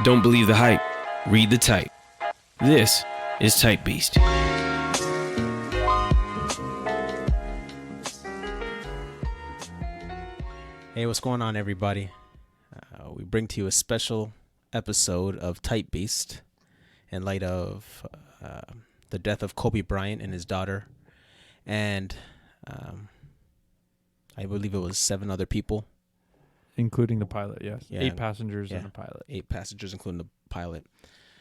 Don't believe the hype. Read the type. This is TYPBST. Hey, what's going on, everybody? We bring to you a special episode of TYPBST in light of the death of Kobe Bryant and his daughter, and I believe it was 7 other people. Including the pilot, yes. Yeah. 8 passengers and the pilot. 8 passengers, including the pilot.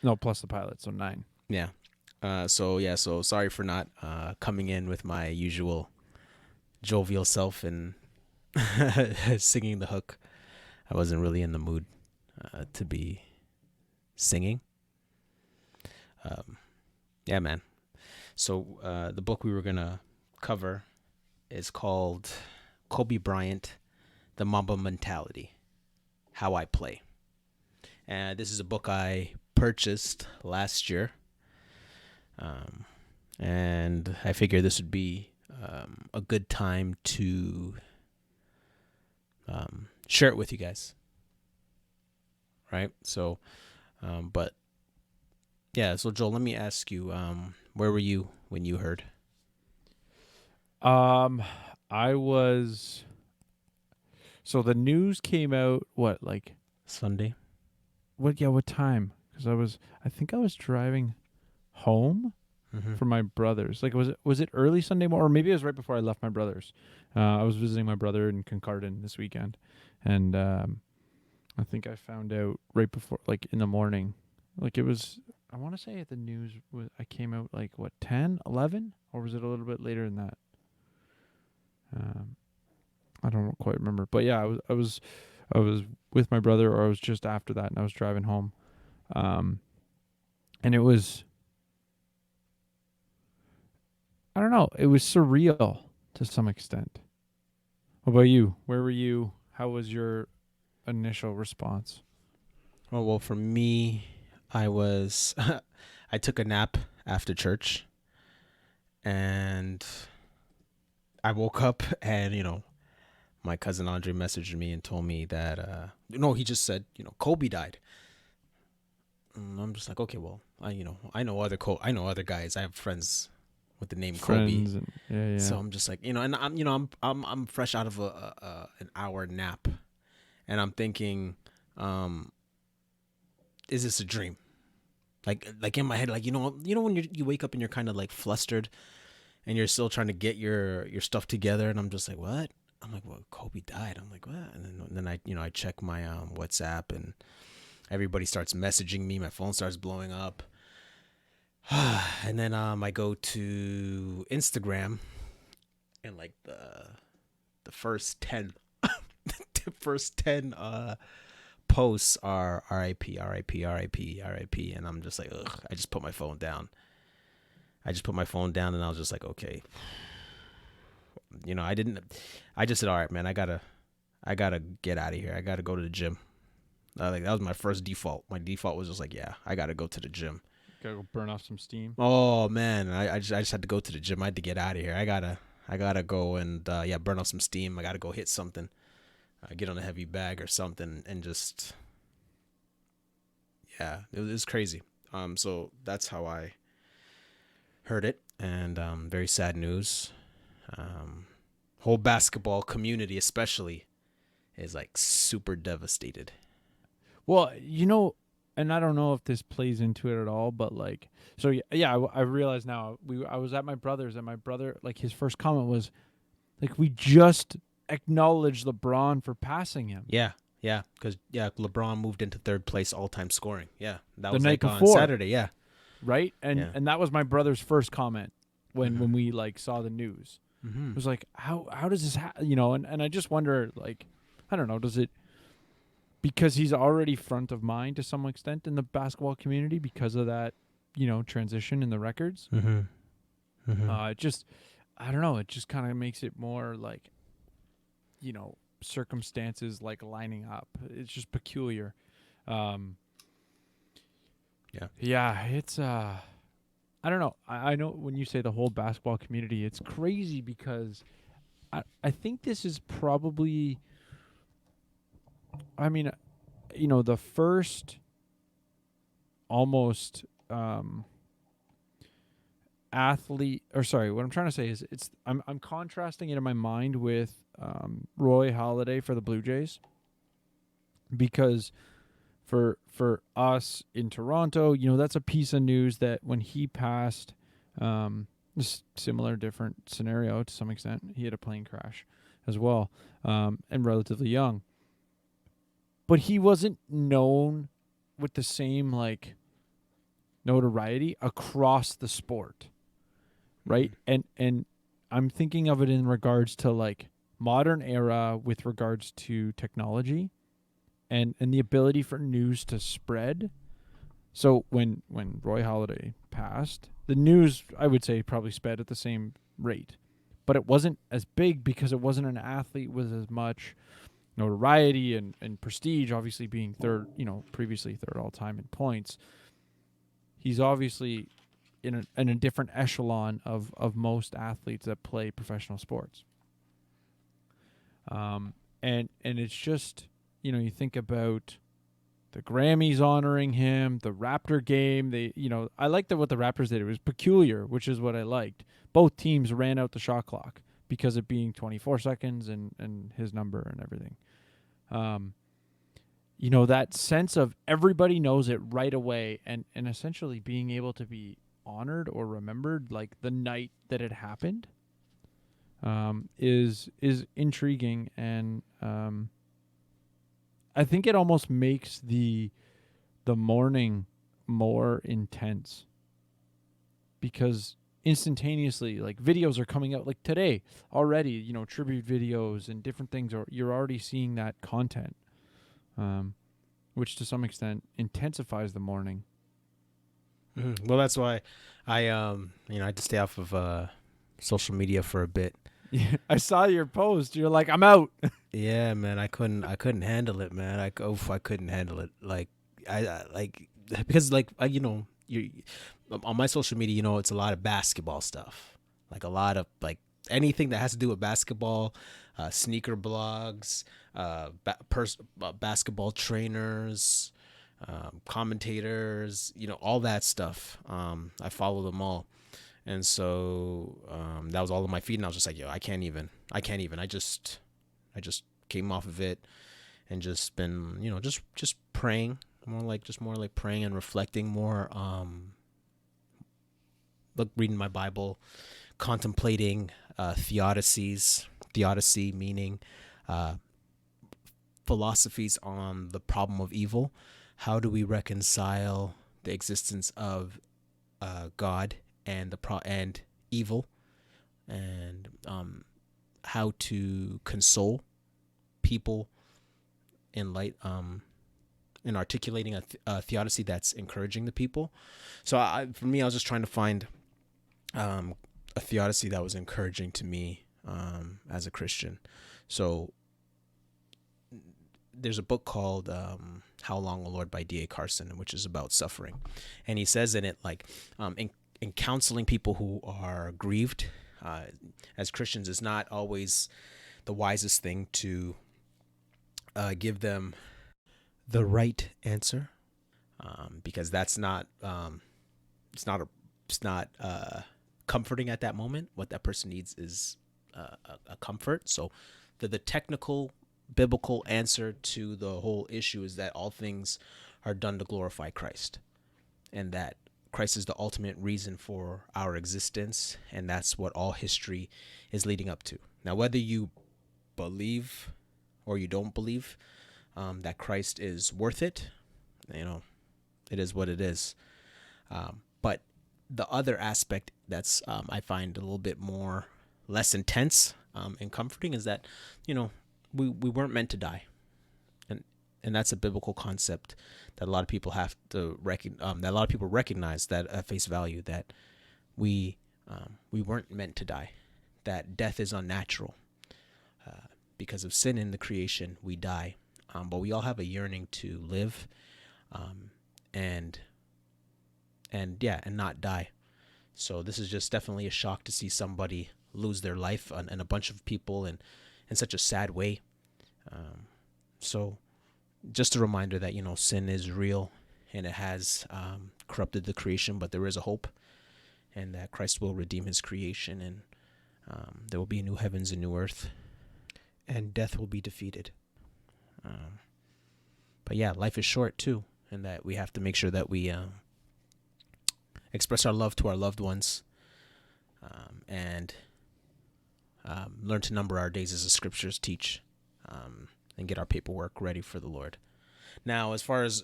No, plus the pilot, so 9. Yeah. So sorry for not coming in with my usual jovial self and singing the hook. I wasn't really in the mood to be singing. Yeah, man. So the book we were going to cover is called Kobe Bryant, The Mamba Mentality, How I Play. And this is a book I purchased last year. And I figured this would be a good time to share it with you guys. Right? So, but yeah, so Joel, let me ask you, where were you when you heard? I was... So the news came out, what, like... Sunday? What time? Because I think I was driving home from my brother's. Like, was it early Sunday morning? Or maybe it was right before I left my brother's. I was visiting my brother in Concarden this weekend. And I think I found out right before, like, in the morning. Like, it was, I want to say the news, I came out, like, what, 10, 11? Or was it a little bit later than that? I don't quite remember. But, yeah, I was with my brother, or I was just after that, and I was driving home. And it was, I don't know, it was surreal to some extent. What about you? Where were you? How was your initial response? Oh, well, for me, I took a nap after church, and I woke up, and, my cousin Andre messaged me and told me that, he just said, Kobe died. And I'm just like, okay, well, I know other guys. I have friends with the name Kobe. Yeah. So I'm just like, and I'm fresh out of an hour nap, and I'm thinking, is this a dream? Like in my head, like when you wake up and you're kind of like flustered, and you're still trying to get your stuff together, and I'm just like, what? I'm like, well, Kobe died. I'm like, what? And then I check my WhatsApp, and everybody starts messaging me. My phone starts blowing up. And then I go to Instagram, and like the first 10 posts are RIP, RIP, RIP, RIP, and I'm just like, ugh. I just put my phone down. And I was just like, okay. I just said, all right, man, I gotta get out of here. I gotta go to the gym. Like, that was my first default. My default was just like, yeah, I gotta go to the gym. Gotta go burn off some steam. Oh man, I just had to go to the gym. I had to get out of here. I gotta go and burn off some steam. I gotta go hit something, get on a heavy bag or something, and just it was crazy. So that's how I heard it, and very sad news. Whole basketball community especially is like super devastated. Well, and I don't know if this plays into it at all, but like, so yeah, I realize now. I was at my brother's, and my brother, like, his first comment was, like, we just acknowledged LeBron for passing him. Yeah, because LeBron moved into 3rd place all-time scoring. Yeah, that the was night like before, on Saturday. Yeah, right, and that was my brother's first comment when we like saw the news. Mm-hmm. It was like, how does this happen? And I just wonder, like, I don't know, does it? Because he's already front of mind to some extent in the basketball community because of that, transition in the records. Mm-hmm. Mm-hmm. I don't know. It just kind of makes it more like, circumstances like lining up. It's just peculiar. Yeah, it's I don't know. I know when you say the whole basketball community, it's crazy because I think this is probably, I mean, the first almost athlete, or sorry, what I'm trying to say is I'm contrasting it in my mind with Roy Halladay for the Blue Jays, because for us in Toronto, that's a piece of news that when he passed, similar, different scenario to some extent. He had a plane crash as well, and relatively young. But he wasn't known with the same notoriety across the sport, right? And I'm thinking of it in regards to modern era with regards to technology and the ability for news to spread. So when Roy Halladay passed, the news, I would say, probably sped at the same rate, but it wasn't as big because it wasn't an athlete with as much notoriety and prestige, obviously being third, previously third all time in points. He's obviously in a different echelon of most athletes that play professional sports. And it's just, you think about the Grammys honoring him, the Raptor game. I liked what the Raptors did. It was peculiar, which is what I liked. Both teams ran out the shot clock because it being 24 seconds and his number and everything. That sense of everybody knows it right away and essentially being able to be honored or remembered the night that it happened is intriguing, and I think it almost makes the mourning more intense, because instantaneously videos are coming out today already, tribute videos and different things, or you're already seeing that content, which to some extent intensifies the mourning. Well, that's why I had to stay off of social media for a bit. Yeah, I saw your post. You're like, I'm out. Yeah, man, I couldn't handle it, man. I couldn't handle it. Because you on my social media, it's a lot of basketball stuff, a lot of anything that has to do with basketball, sneaker blogs, basketball trainers, commentators, all that stuff. I follow them all. And so that was all in my feed, and I was just like, yo, I can't even. I just came off of it and just been, just praying, more like praying and reflecting more, reading my Bible, contemplating theodicy meaning philosophies on the problem of evil. How do we reconcile the existence of God and and evil, and how to console people in light in articulating a theodicy that's encouraging the people. So for me, I was just trying to find a theodicy that was encouraging to me as a Christian. So there's a book called How Long, O Lord by D.A. Carson, which is about suffering, and he says in it in counseling people who are grieved as Christians, is not always the wisest thing to give them the right answer, because that's not it's not comforting at that moment. What that person needs is a comfort. So the technical biblical answer to the whole issue is that all things are done to glorify Christ, and that Christ is the ultimate reason for our existence, and that's what all history is leading up to. Now, whether you believe or you don't believe that Christ is worth it, it is what it is. But the other aspect that's I find a little bit less intense and comforting is that, we weren't meant to die. And that's a biblical concept that a lot of people have to that a lot of people recognize, that at face value, that we weren't meant to die, that death is unnatural. Because of sin in the creation, we die. But we all have a yearning to live, and not die. So this is just definitely a shock to see somebody lose their life, and a bunch of people in such a sad way. So just a reminder that, sin is real, and it has corrupted the creation, but there is a hope, and that Christ will redeem his creation, and there will be new heavens and new earth, and death will be defeated. But yeah, life is short too, and that we have to make sure that we express our love to our loved ones, and learn to number our days as the scriptures teach, and get our paperwork ready for the Lord. Now, as far as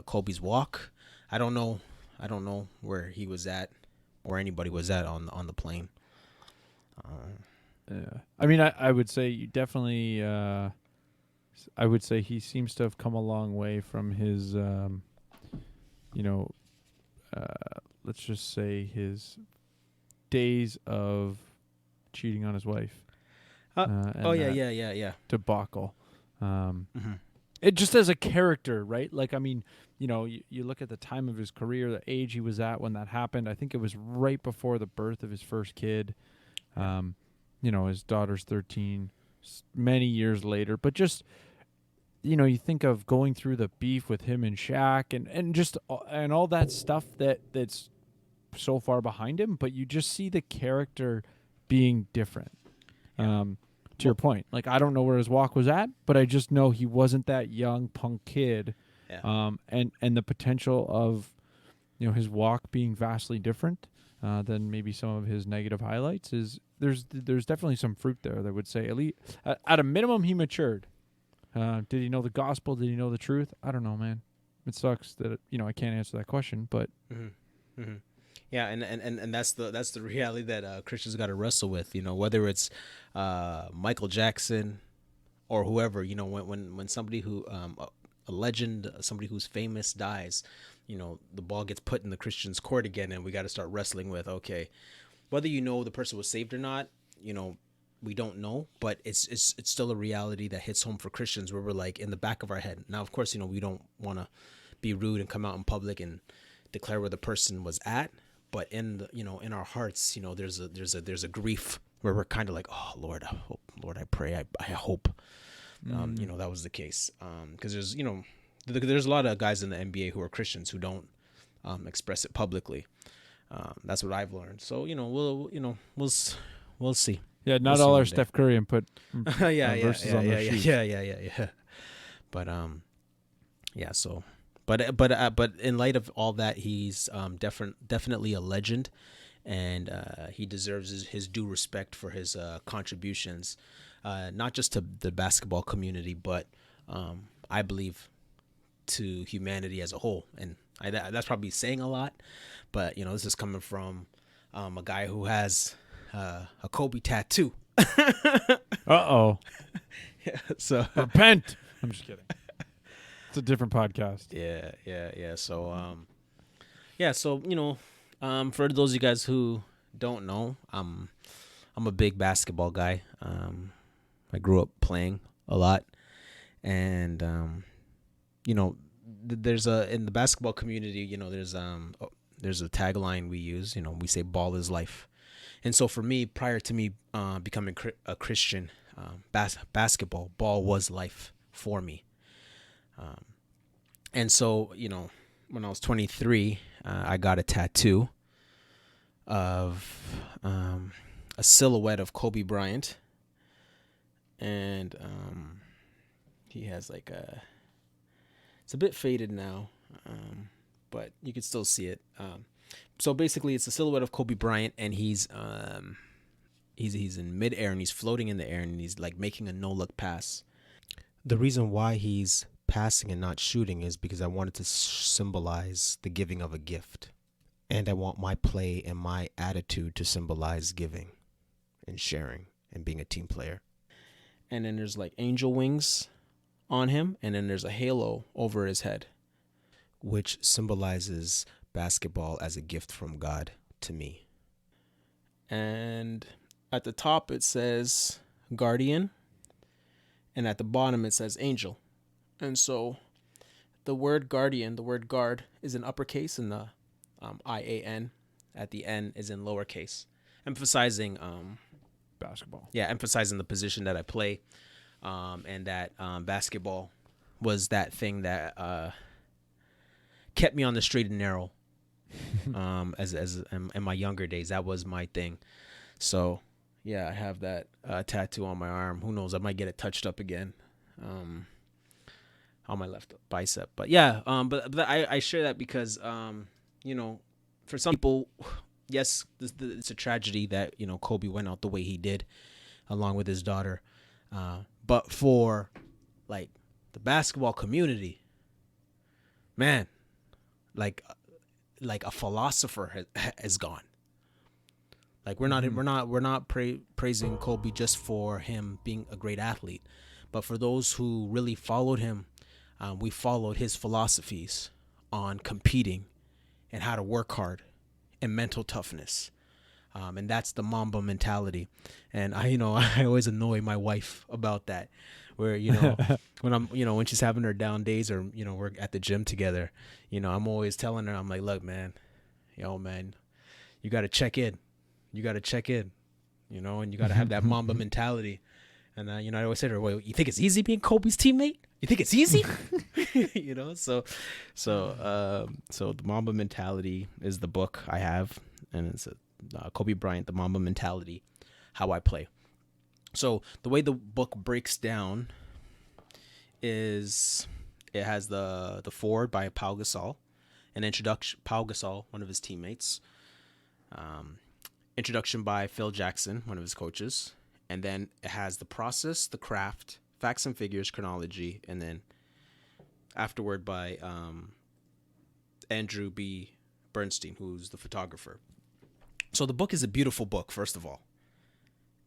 Kobe's walk, I don't know where he was at, or anybody was at on the plane. Yeah, I mean, I would say you definitely. I would say he seems to have come a long way from his, let's just say his days of cheating on his wife. Yeah. Debacle. It just as a character, right? Like, I mean, you look at the time of his career, the age he was at when that happened. I think it was right before the birth of his first kid. His daughter's 13, many years later. But just, you think of going through the beef with him and Shaq and all that stuff that's so far behind him. But you just see the character being different. To your point, like, I don't know where his walk was at, but I just know he wasn't that young punk kid. Yeah. And the potential of, his walk being vastly different than maybe some of his negative highlights is there's definitely some fruit there that would say at least at a minimum he matured. Did he know the gospel? Did he know the truth? I don't know, man. It sucks that I can't answer that question, but. Mm-hmm. Mm-hmm. Yeah, and that's the reality that Christians got to wrestle with. Whether it's Michael Jackson or whoever. When somebody who a legend, somebody who's famous dies, the ball gets put in the Christian's court again, and we got to start wrestling with, okay, whether the person was saved or not. We don't know, but it's still a reality that hits home for Christians, where we're like in the back of our head. Now, of course, we don't want to be rude and come out in public and declare where the person was at. But in in our hearts, there's a grief where we're kind of like, oh Lord, I pray, I hope, that was the case. Because there's a lot of guys in the NBA who are Christians who don't express it publicly. That's what I've learned. So we'll see. Yeah, not all are Steph Curry and put verses on their sheet. Yeah. But yeah. So. But in light of all that, he's definitely a legend, and he deserves his due respect for his contributions, not just to the basketball community, but I believe to humanity as a whole. And that's probably saying a lot, but this is coming from a guy who has a Kobe tattoo. Uh-oh. Yeah, so repent. I'm just kidding. It's a different podcast. Yeah. So, for those of you guys who don't know, I'm a big basketball guy. I grew up playing a lot, and there's in the basketball community, there's a tagline we use. We say ball is life, and so for me, prior to me becoming a Christian, basketball, ball was life for me. And so, when I was 23, I got a tattoo of a silhouette of Kobe Bryant. And he has it's a bit faded now, but you can still see it. So basically, it's a silhouette of Kobe Bryant, and he's in midair, and he's floating in the air, and he's like making a no-look pass. The reason why he's passing and not shooting is because I wanted to symbolize the giving of a gift. And I want my play and my attitude to symbolize giving and sharing and being a team player. And then there's like angel wings on him, and then there's a halo over his head, which symbolizes basketball as a gift from God to me. And at the top it says guardian, and at the bottom it says angel. And so the word guardian, the word guard, is in uppercase, and the IAN at the end is in lowercase, emphasizing basketball. Yeah, emphasizing the position that I play, and that basketball was that thing that kept me on the straight and narrow. As in my younger days, that was my thing. So yeah, I have that tattoo on my arm. Who knows? I might get it touched up again. On my left bicep. But yeah, but I share that because, for some people, yes, it's a tragedy that, Kobe went out the way he did along with his daughter. But for like the basketball community, man, like a philosopher has gone. Like we're not praising Kobe just for him being a great athlete, but for those who really followed him, we followed his philosophies on competing and how to work hard and mental toughness. And that's the Mamba mentality. And I always annoy my wife about that, where, when she's having her down days or, we're at the gym together, I'm always telling her, I'm like, look, man, you got to check in. You got to check in, and you got to have that Mamba mentality. And, I always say to her, well, you think it's easy being Kobe's teammate? You think it's easy? So the Mamba Mentality is the book I have, and it's Kobe Bryant, the Mamba Mentality, How I Play. So the way the book breaks down is it has the foreword by Pau Gasol, an introduction, Pau Gasol, one of his teammates, introduction by Phil Jackson, one of his coaches, and then it has the process, the craft, facts and figures, chronology, and then afterward by Andrew B. Bernstein, who's the photographer. So the book is a beautiful book, first of all.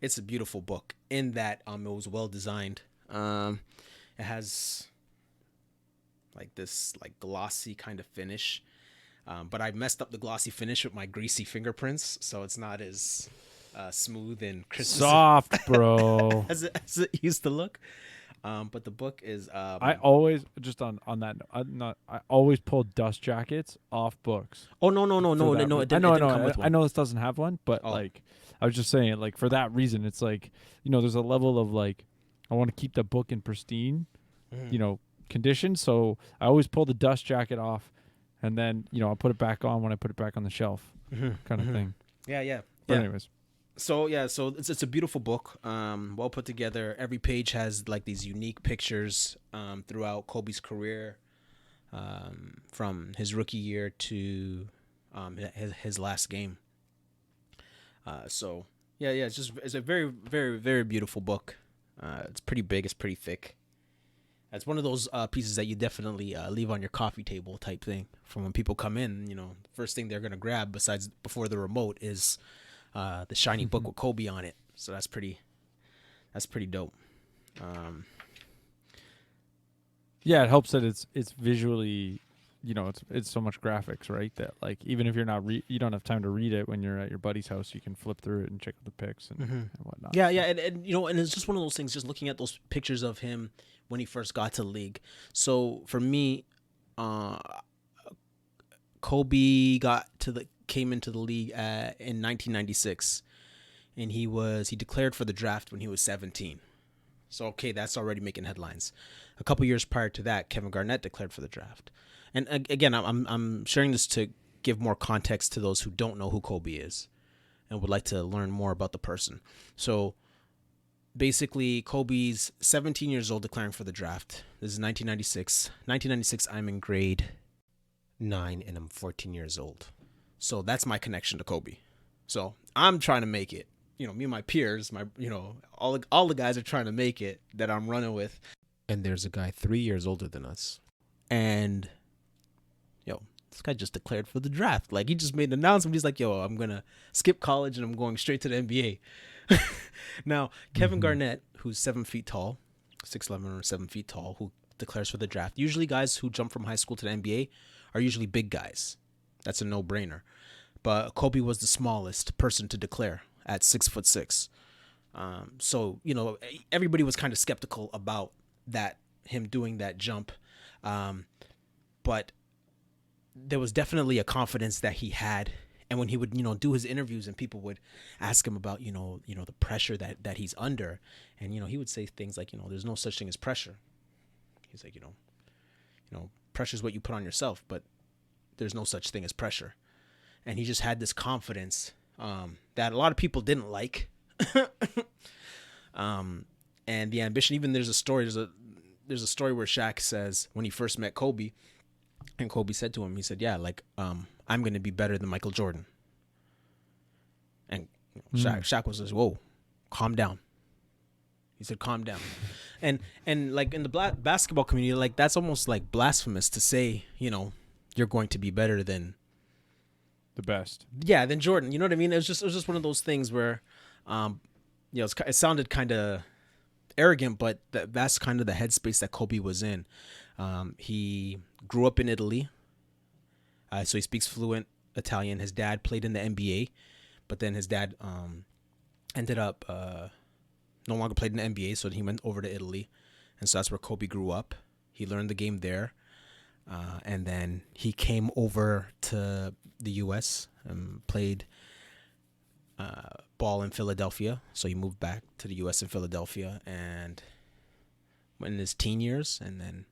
It's a beautiful book in that it was well designed. It has like this glossy kind of finish. But I messed up the glossy finish with my greasy fingerprints, so it's not as smooth and crisp. Soft, bro. as it used to look. But the book is. I always just on that. I always pull dust jackets off books. Oh no! It didn't come with one. I know this doesn't have one, but I was just saying, for that reason, it's there's a level of I want to keep the book in pristine, condition. So I always pull the dust jacket off, and then I'll put it back on when I put it back on the shelf, kind of thing. Yeah. But anyways. So it's a beautiful book, well put together. Every page has these unique pictures throughout Kobe's career, from his rookie year to his last game. It's a very, very, very beautiful book. It's pretty big. It's pretty thick. It's one of those pieces that you definitely leave on your coffee table type thing. From when people come in, the first thing they're gonna grab before the remote is the shiny book with Kobe on it. So that's pretty dope. Yeah, it helps that it's visually, it's so much graphics, right? That even if you're not you don't have time to read it when you're at your buddy's house, you can flip through it and check out the pics and whatnot. Yeah, and it's just one of those things. Just looking at those pictures of him when he first got to the league. So for me, Kobe came into the league in 1996, and he declared for the draft when he was 17. So okay, that's already making headlines. A couple years prior to that, Kevin Garnett declared for the draft. And again, I'm sharing this to give more context to those who don't know who Kobe is and would like to learn more about the person. So basically, Kobe's 17 years old declaring for the draft. This is 1996. 1996, I'm in grade 9 and I'm 14 years old. So that's my connection to Kobe. So I'm trying to make it. Me and my peers, all the guys are trying to make it that I'm running with. And there's a guy 3 years older than us. And this guy just declared for the draft. He just made an announcement. He's like, I'm going to skip college and I'm going straight to the NBA. Now, Kevin Garnett, who's 7 feet tall, 6'11" or 7 feet tall, who declares for the draft. Usually guys who jump from high school to the NBA are usually big guys. That's a no-brainer. But Kobe was the smallest person to declare at 6'6". So, everybody was kind of skeptical about him doing that jump. But there was definitely a confidence that he had. And when he would, do his interviews and people would ask him about, the pressure that he's under. And, he would say things like, there's no such thing as pressure. He's like, pressure is what you put on yourself. But there's no such thing as pressure. And he just had this confidence that a lot of people didn't like. And the ambition, even there's a story where Shaq says when he first met Kobe, and Kobe said to him, he said, yeah, like, I'm going to be better than Michael Jordan. And Shaq was just, whoa, calm down. He said, calm down. And like in the basketball community, like that's almost like blasphemous to say, you know, you're going to be better than the best. Yeah, than Jordan. You know what I mean? It was just one of those things where, you know, it sounded kind of arrogant, but that's kind of the headspace that Kobe was in. He grew up in Italy, so he speaks fluent Italian. His dad played in the NBA, but then his dad ended up no longer played in the NBA, so he went over to Italy, and so that's where Kobe grew up. He learned the game there, and then he came over to the U.S. and played ball in Philadelphia. So he moved back to the U.S. in Philadelphia and went in his teen years, and then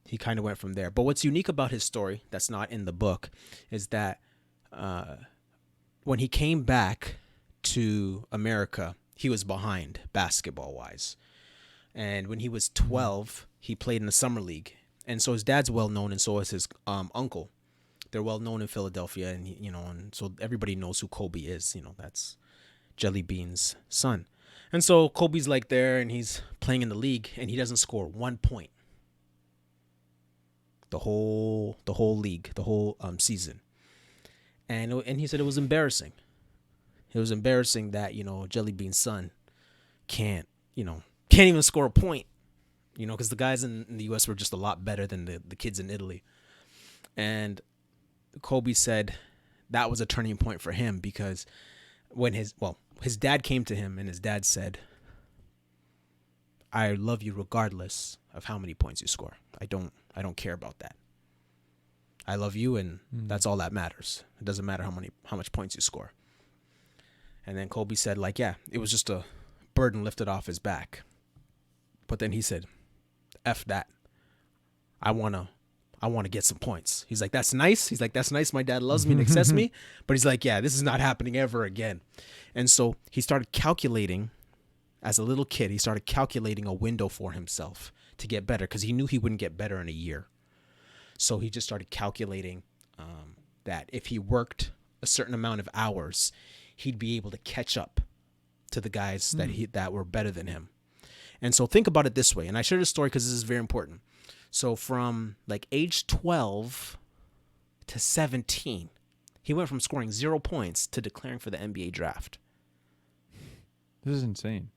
he kind of went from there. But what's unique about his story that's not in the book is that when he came back to America, he was behind basketball-wise. And when he was 12, he played in the summer league. And so his dad's well-known, and so is his uncle. They're well-known in Philadelphia, and and so everybody knows who Kobe is. You know, that's Jelly Bean's son. And so Kobe's like there, and he's playing in the league, and he doesn't score 1 point. The whole league, the whole season. And he said it was embarrassing. It was embarrassing that, Jelly Bean's son can't even score a point, because the guys in the U.S. were just a lot better than the kids in Italy. And Kobe said that was a turning point for him, because when his dad came to him, and his dad said, I love you regardless of how many points you score. I don't care about that. I love you, and that's all that matters. It doesn't matter how much points you score. And then Kobe said, it was just a burden lifted off his back. But then he said, F that. I want to get some points. He's like, that's nice. He's like, that's nice. My dad loves me and accepts me. But he's like, this is not happening ever again. And so he started calculating, as a little kid, he started calculating a window for himself to get better, because he knew he wouldn't get better in a year. So he just started calculating that if he worked a certain amount of hours, he'd be able to catch up to the guys that were better than him. And so think about it this way. And I share this story because this is very important. So from age 12 to 17, he went from scoring 0 points to declaring for the NBA draft. This is insane.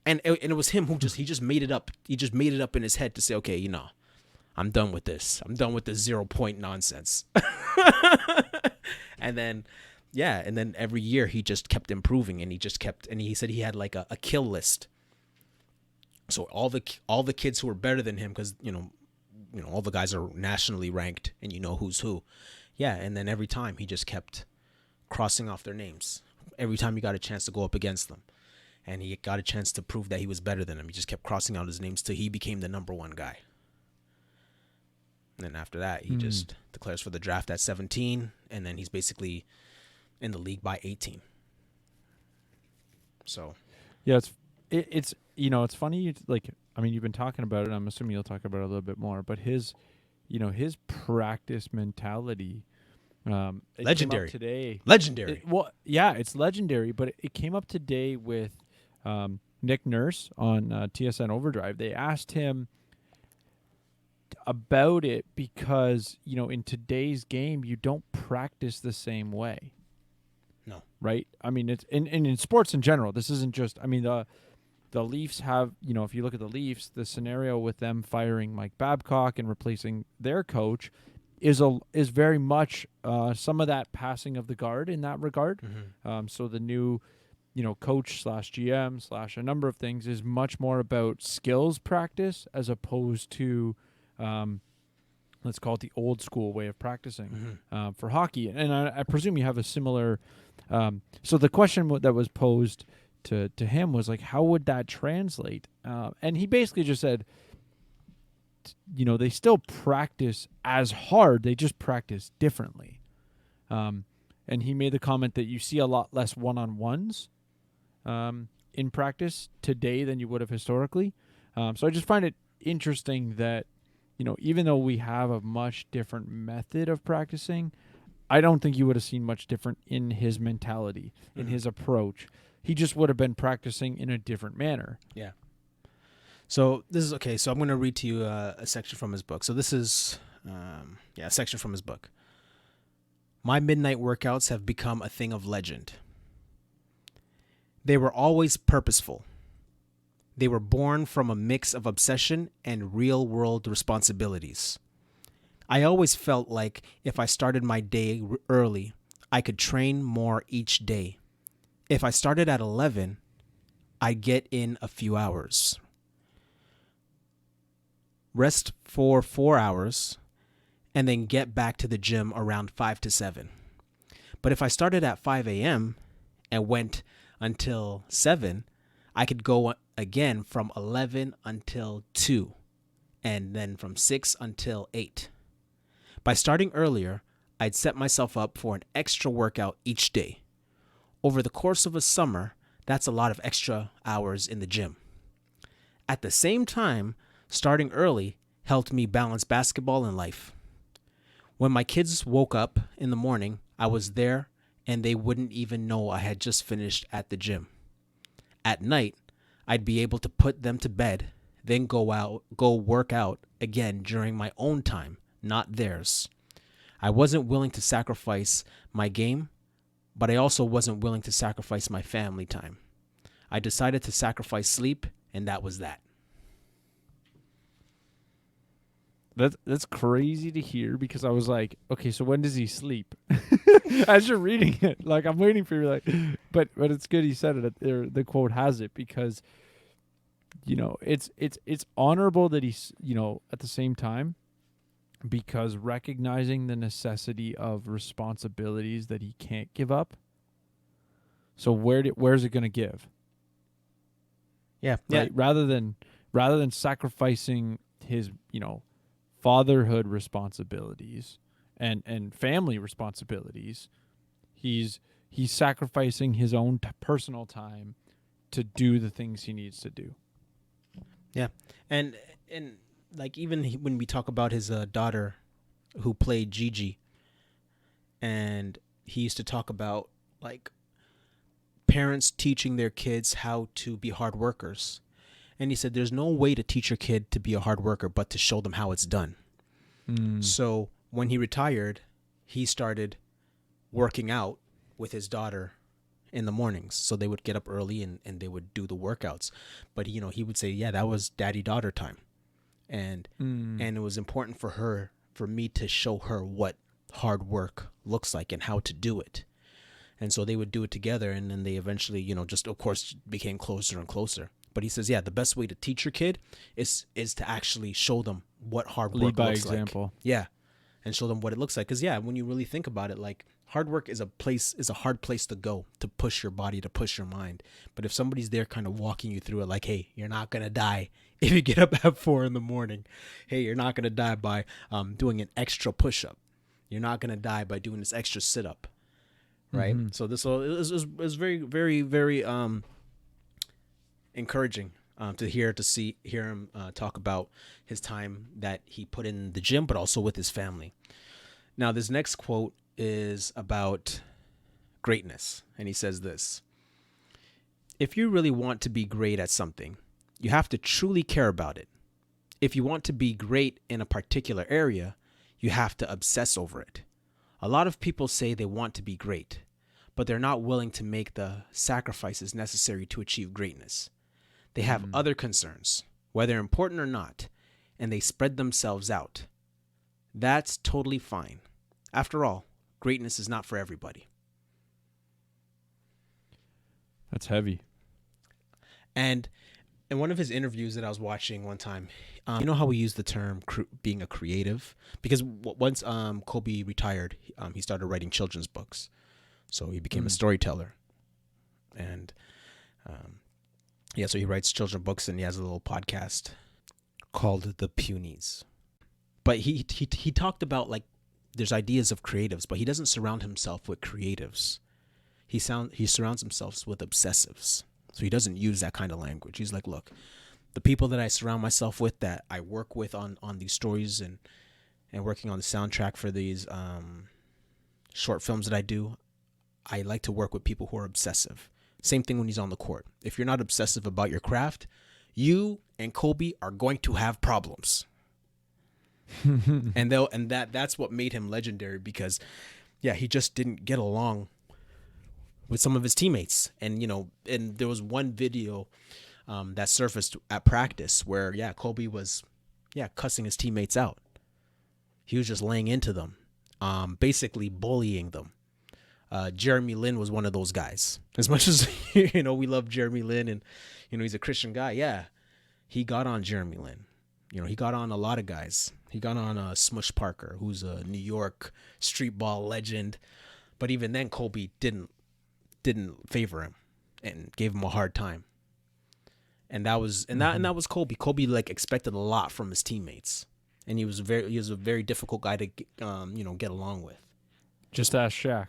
And it was him he just made it up. He just made it up in his head to say, okay, I'm done with this. I'm done with this 0 point nonsense. And then every year he just kept improving, and he said he had a kill list. So all the kids who were better than him, because all the guys are nationally ranked, and who's who. Yeah, and then every time he just kept crossing off their names. Every time he got a chance to go up against them, and he got a chance to prove that he was better than him, he just kept crossing out his names till he became the number one guy. And then after that, he just declares for the draft at 17, and then he's basically in the league by 18. So, yeah, it's it's funny. You've been talking about it. I'm assuming you'll talk about it a little bit more. But his practice mentality, legendary today. Legendary. It's legendary. But it came up today with Nick Nurse on TSN Overdrive. They asked him about it because in today's game you don't practice the same way. No. Right? I mean, it's in sports in general. This isn't just, the Leafs have, if you look at the Leafs, the scenario with them firing Mike Babcock and replacing their coach is very much some of that passing of the guard in that regard. Mm-hmm. So the new, coach / GM / a number of things is much more about skills practice as opposed to, let's call it the old school way of practicing for hockey. And I presume you have a similar. So the question that was posed to him was how would that translate? And he basically just said, they still practice as hard. They just practice differently. And he made the comment that you see a lot less one-on-ones in practice today than you would have historically. So I just find it interesting that, even though we have a much different method of practicing, I don't think you would have seen much different in his mentality, in his approach. He just would have been practicing in a different manner. Yeah. So this is okay. So I'm going to read to you a section from his book. So this is, a section from his book. My midnight workouts have become a thing of legend. They were always purposeful. They were born from a mix of obsession and real-world responsibilities. I always felt like if I started my day early, I could train more each day. If I started at 11, I'd get in a few hours. Rest for 4 hours, and then get back to the gym around 5 to 7. But if I started at 5 a.m. and went until 7, I could go again from 11 until 2, and then from 6 until 8. By starting earlier, I'd set myself up for an extra workout each day. Over the course of a summer, that's a lot of extra hours in the gym. At the same time, starting early helped me balance basketball and life. When my kids woke up in the morning, I was there and they wouldn't even know I had just finished at the gym. At night, I'd be able to put them to bed, then go work out again during my own time, not theirs. I wasn't willing to sacrifice my game, but I also wasn't willing to sacrifice my family time. I decided to sacrifice sleep, and that was that. That's crazy to hear, because I was like, okay, so when does he sleep? As you're reading it, like, I'm waiting for you, but it's good he said it. The quote has it, because it's honorable that he's at the same time, because recognizing the necessity of responsibilities that he can't give up. So where's it going to give? Yeah, right. Yeah. Rather than sacrificing his fatherhood responsibilities and family responsibilities, he's sacrificing his own personal time to do the things he needs to do. Yeah, and like, even when we talk about his daughter who played Gigi, and he used to talk about, like, parents teaching their kids how to be hard workers. And he said there's no way to teach your kid to be a hard worker but to show them how it's done. So when he retired, he started working out with his daughter in the mornings. So they would get up early and they would do the workouts. But, he would say, yeah, that was daddy-daughter time. And it was important for me to show her what hard work looks like and how to do it. And so they would do it together, and then they eventually, just, of course, became closer and closer. But he says, yeah, the best way to teach your kid is to actually show them what hard work looks like. Lead by example. Yeah, and show them what it looks like. Because, yeah, when you really think about it, like, hard work is a hard place to go, to push your body, to push your mind. But if somebody's there kind of walking you through it, like, hey, you're not going to die if you get up at 4 a.m. Hey, you're not going to die by doing an extra push-up. You're not going to die by doing this extra sit-up. Right? Mm-hmm. So this is very, very, very encouraging to hear him talk about his time that he put in the gym, but also with his family. Now, this next quote is about greatness, and he says this: if you really want to be great at something, you have to truly care about it. If you want to be great in a particular area, you have to obsess over it. A lot of people say they want to be great, but they're not willing to make the sacrifices necessary to achieve greatness. They have other concerns, whether important or not, and they spread themselves out. That's totally fine. After all, greatness is not for everybody. That's heavy. And in one of his interviews that I was watching one time, you know how we use the term being a creative? Because once Kobe retired, he started writing children's books. So he became a storyteller. And so he writes children's books, and he has a little podcast called the Punies. But he talked about like there's ideas of creatives, but he doesn't surround himself with creatives. He surrounds himself with obsessives. So he doesn't use that kind of language. He's like, look, the people that I surround myself with, that I work with on these stories and working on the soundtrack for these short films that I do, I like to work with people who are obsessive. Same thing when he's on the court. If you're not obsessive about your craft, you and Kobe are going to have problems. That's what made him legendary, because he just didn't get along with some of his teammates. And and there was one video that surfaced at practice where Kobe was cussing his teammates out. He was just laying into them, basically bullying them. Jeremy Lin was one of those guys. As much as we love Jeremy Lin, and he's a Christian guy, he got on Jeremy Lin. He got on a lot of guys. He got on Smush Parker, who's a New York street ball legend. But even then, Kobe didn't favor him and gave him a hard time. And that was that was Kobe. Kobe like expected a lot from his teammates, and he was a very difficult guy to get along with. Just ask Shaq.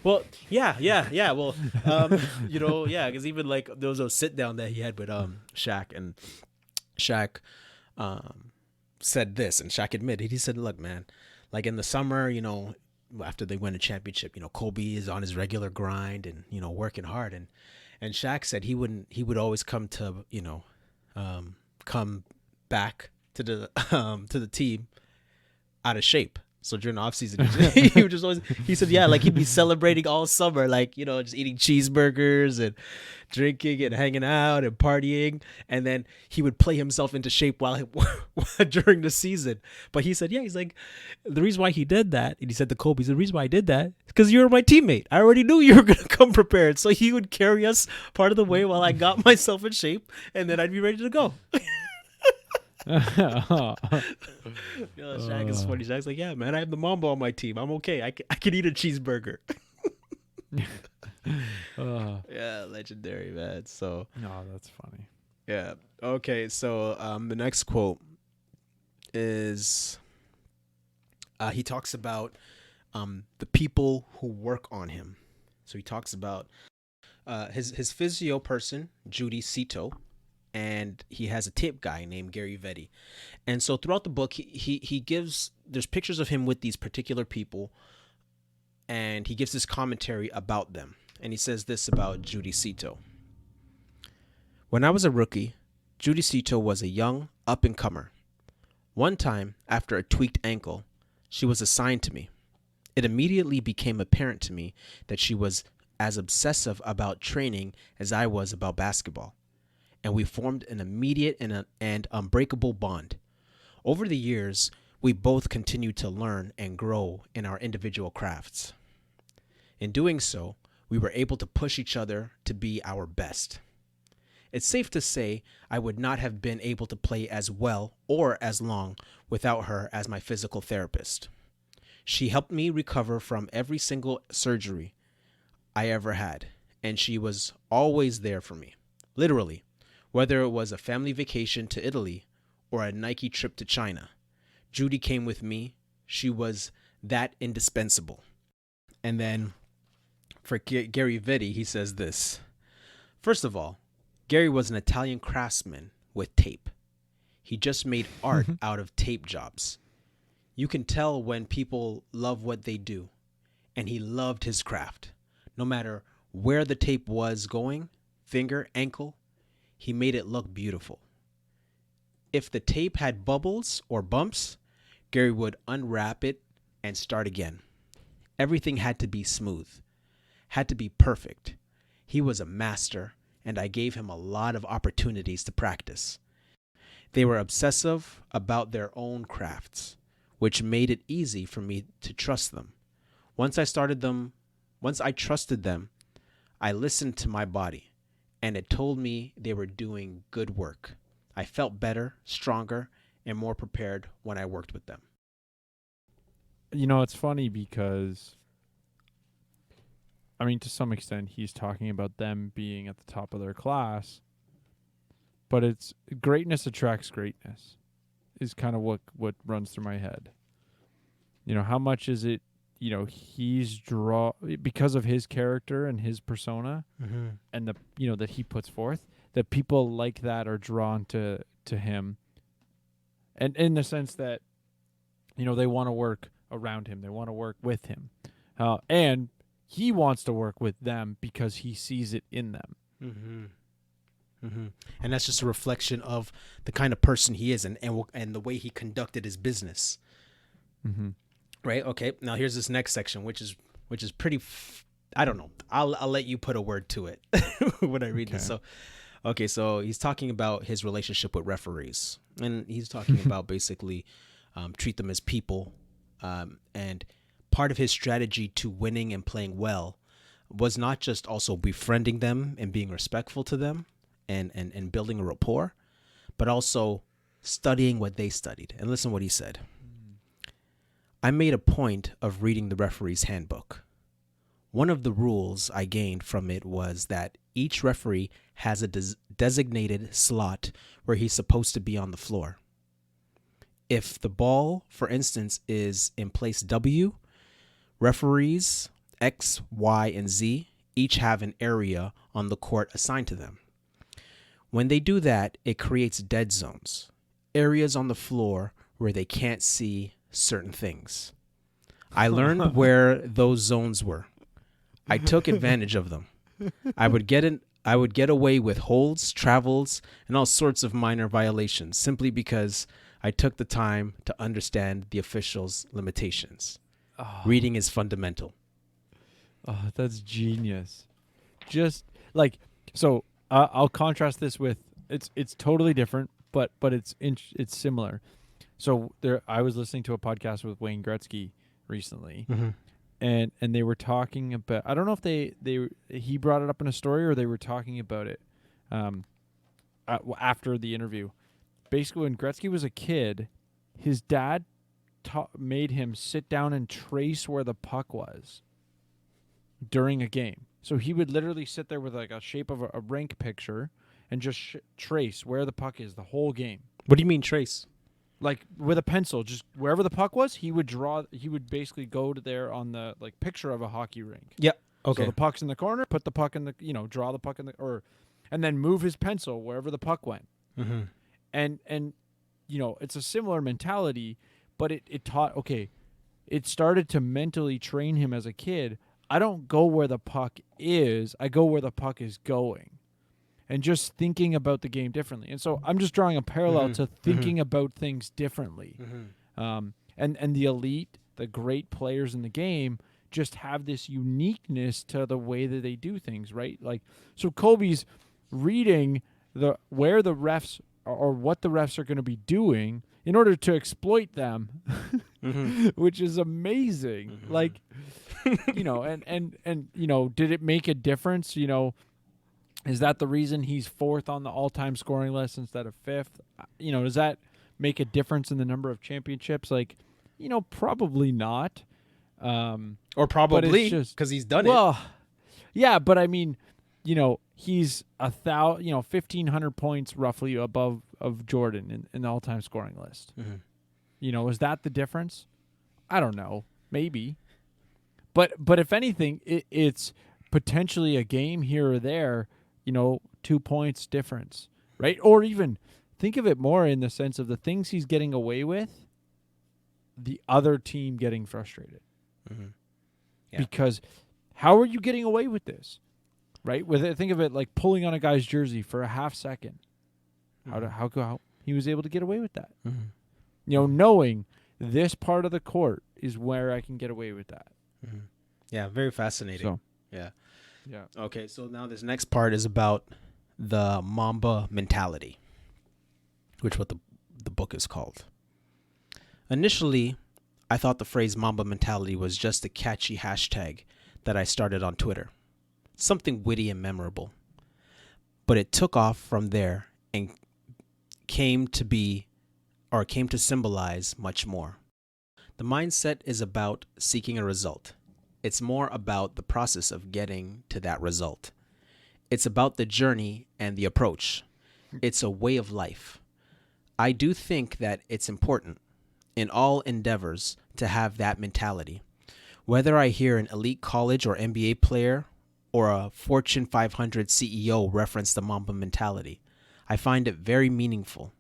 Well, yeah. Well, because even like there was a sit down that he had with Shaq, and Shaq said this, and Shaq admitted, he said, look, man, like in the summer, after they win a championship, Kobe is on his regular grind and, working hard. And Shaq said he would always come to, come back to the team out of shape. So during the off season, he would just always, he said, like he'd be celebrating all summer, like, just eating cheeseburgers and drinking and hanging out and partying. And then he would play himself into shape during the season. But he said, he's like, the reason why he did that, and he said to Kobe, the reason why I did that is because you were my teammate. I already knew you were going to come prepared. So he would carry us part of the way while I got myself in shape, and then I'd be ready to go. Shaq is funny. Shaq's like, man, I have the Mamba on my team. I'm okay. I can eat a cheeseburger. Legendary, man. So no, that's funny. Yeah. Okay. So the next quote is he talks about the people who work on him. So he talks about his physio person, Judy Cito. And he has a tape guy named Gary Vetti. And so throughout the book, he gives, there's pictures of him with these particular people, and he gives this commentary about them. And he says this about Judy Cito. When I was a rookie, Judy Cito was a young up-and-comer. One time, after a tweaked ankle, she was assigned to me. It immediately became apparent to me that she was as obsessive about training as I was about basketball. And we formed an immediate and unbreakable bond. Over the years, we both continued to learn and grow in our individual crafts. In doing so, we were able to push each other to be our best. It's safe to say I would not have been able to play as well or as long without her as my physical therapist. She helped me recover from every single surgery I ever had, and she was always there for me, literally. Whether it was a family vacation to Italy or a Nike trip to China, Judy came with me. She was that indispensable. And then for Gary Vetti, he says this. First of all, Gary was an Italian craftsman with tape. He just made art out of tape jobs. You can tell when people love what they do, and he loved his craft. No matter where the tape was going, finger, ankle, he made it look beautiful. If the tape had bubbles or bumps, Gary would unwrap it and start again. Everything had to be smooth, had to be perfect. He was a master, and I gave him a lot of opportunities to practice. They were obsessive about their own crafts, which made it easy for me to trust them. Once I trusted them, I listened to my body, and it told me they were doing good work. I felt better, stronger, and more prepared when I worked with them. It's funny because, to some extent, he's talking about them being at the top of their class, but it's greatness attracts greatness. is kind of what runs through my head. You know, how much is it, you know, he's because of his character and his persona and the, you know, that he puts forth, that people like that are drawn to him. And in the sense that, you know, they want to work around him. They want to work with him. And he wants to work with them because he sees it in them. And that's just a reflection of the kind of person he is and the way he conducted his business. Right. Okay. Now here's this next section, which is pretty. I don't know. I'll let you put a word to it when I read this. So, okay. So he's talking about his relationship with referees, and he's talking about basically treat them as people. And part of his strategy to winning and playing well was not just also befriending them and being respectful to them and building a rapport, but also studying what they studied. And listen to what he said. I made a point of reading the referee's handbook. One of the rules I gained from it was that each referee has a designated slot where he's supposed to be on the floor. If the ball, for instance, is in place W, referees X, Y, and Z each have an area on the court assigned to them. When they do that, it creates dead zones, areas on the floor where they can't see certain things. I learned where those zones were. I took advantage of them. I would get away with holds, travels, and all sorts of minor violations simply because I took the time to understand the officials' limitations. Reading is fundamental. Oh, that's genius. Just like, so I'll contrast this with, it's totally different, but it's similar. So I was listening to a podcast with Wayne Gretzky recently, and they were talking about, I don't know if he brought it up in a story or they were talking about it after the interview. Basically, when Gretzky was a kid, his dad made him sit down and trace where the puck was during a game. So he would literally sit there with like a shape of a rink picture and just trace where the puck is the whole game. What do you mean trace? Like with a pencil, just wherever the puck was, he would basically go to there on the like picture of a hockey rink. Yeah. Okay. So the puck's in the corner, put the puck in the, you know, draw the puck in the, and then move his pencil wherever the puck went. And you know, it's a similar mentality, but it started to mentally train him as a kid. I don't go where the puck is, I go where the puck is going. And just thinking about the game differently. And so I'm just drawing a parallel to thinking about things differently. And the elite, the great players in the game, just have this uniqueness to the way that they do things, right? Like, so Kobe's reading where the refs or what the refs are going to be doing in order to exploit them, which is amazing. Like, you know, and you know, did it make a difference? You know, is that the reason he's fourth on the all-time scoring list instead of fifth? You know, does that make a difference in the number of championships? Like, you know, probably not. Or probably because he's done it. Well, yeah, but I mean, you know, he's 1,500 points roughly above of Jordan in the all-time scoring list. You know, is that the difference? I don't know. Maybe. But if anything, it's potentially a game here or there, you know, 2 points difference, right? Or even think of it more in the sense of the things he's getting away with, the other team getting frustrated. Yeah. Because how are you getting away with this, right? Think of it like pulling on a guy's jersey for a half second. How he was able to get away with that? You know, knowing this part of the court is where I can get away with that. Yeah, very fascinating. So, yeah. Yeah. Okay, so now this next part is about the Mamba Mentality, which what the book is called. Initially, I thought the phrase Mamba Mentality was just a catchy hashtag that I started on Twitter. Something witty and memorable. But it took off from there and came to symbolize much more. The mindset is about seeking a result. It's more about the process of getting to that result. It's about the journey and the approach. It's a way of life, I do think that it's important in all endeavors to have that mentality. Whether I hear an elite college or NBA player or a Fortune 500 CEO reference the Mamba mentality, I find it very meaningful.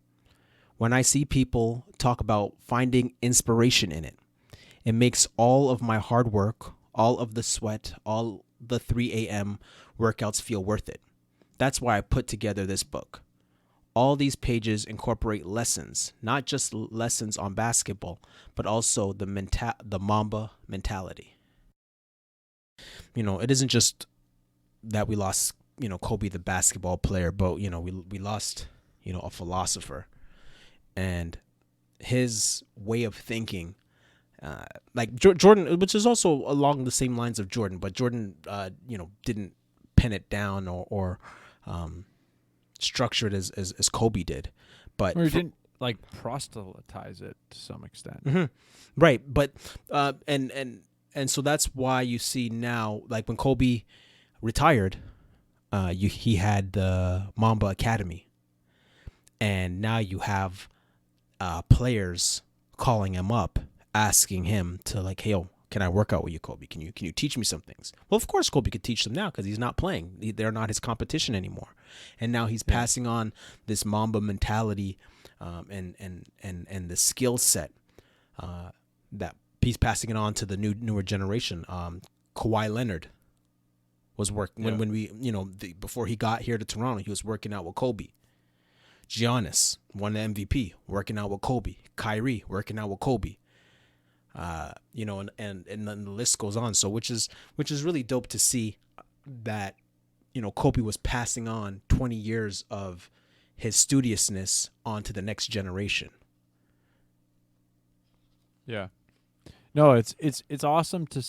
When I see people talk about finding inspiration in it, it makes all of my hard work, all of the sweat, all the 3 a.m. workouts feel worth it. That's why I put together this book. All these pages incorporate lessons, not just lessons on basketball, but also the Mamba mentality. It isn't just that we lost, Kobe the basketball player, but we lost, a philosopher, and his way of thinking, like Jordan, which is also along the same lines of Jordan, but Jordan, didn't pen it down or structure it as Kobe did, but or he didn't like proselytize it to some extent. Mm-hmm. Right, but and so that's why you see now, like when Kobe retired, he had the Mamba Academy, and now you have players calling him up, asking him to like, hey, yo, can I work out with you, Kobe? Can you teach me some things? Well, of course, Kobe could teach them now because he's not playing. They're not his competition anymore, and now he's passing on this Mamba mentality, and the skill set that he's passing it on to the newer generation. Kawhi Leonard was working when we before he got here to Toronto, he was working out with Kobe. Giannis won the MVP, working out with Kobe. Kyrie working out with Kobe. And then the list goes on. So which is really dope to see that, Kobe was passing on 20 years of his studiousness onto the next generation. Yeah. No, it's awesome to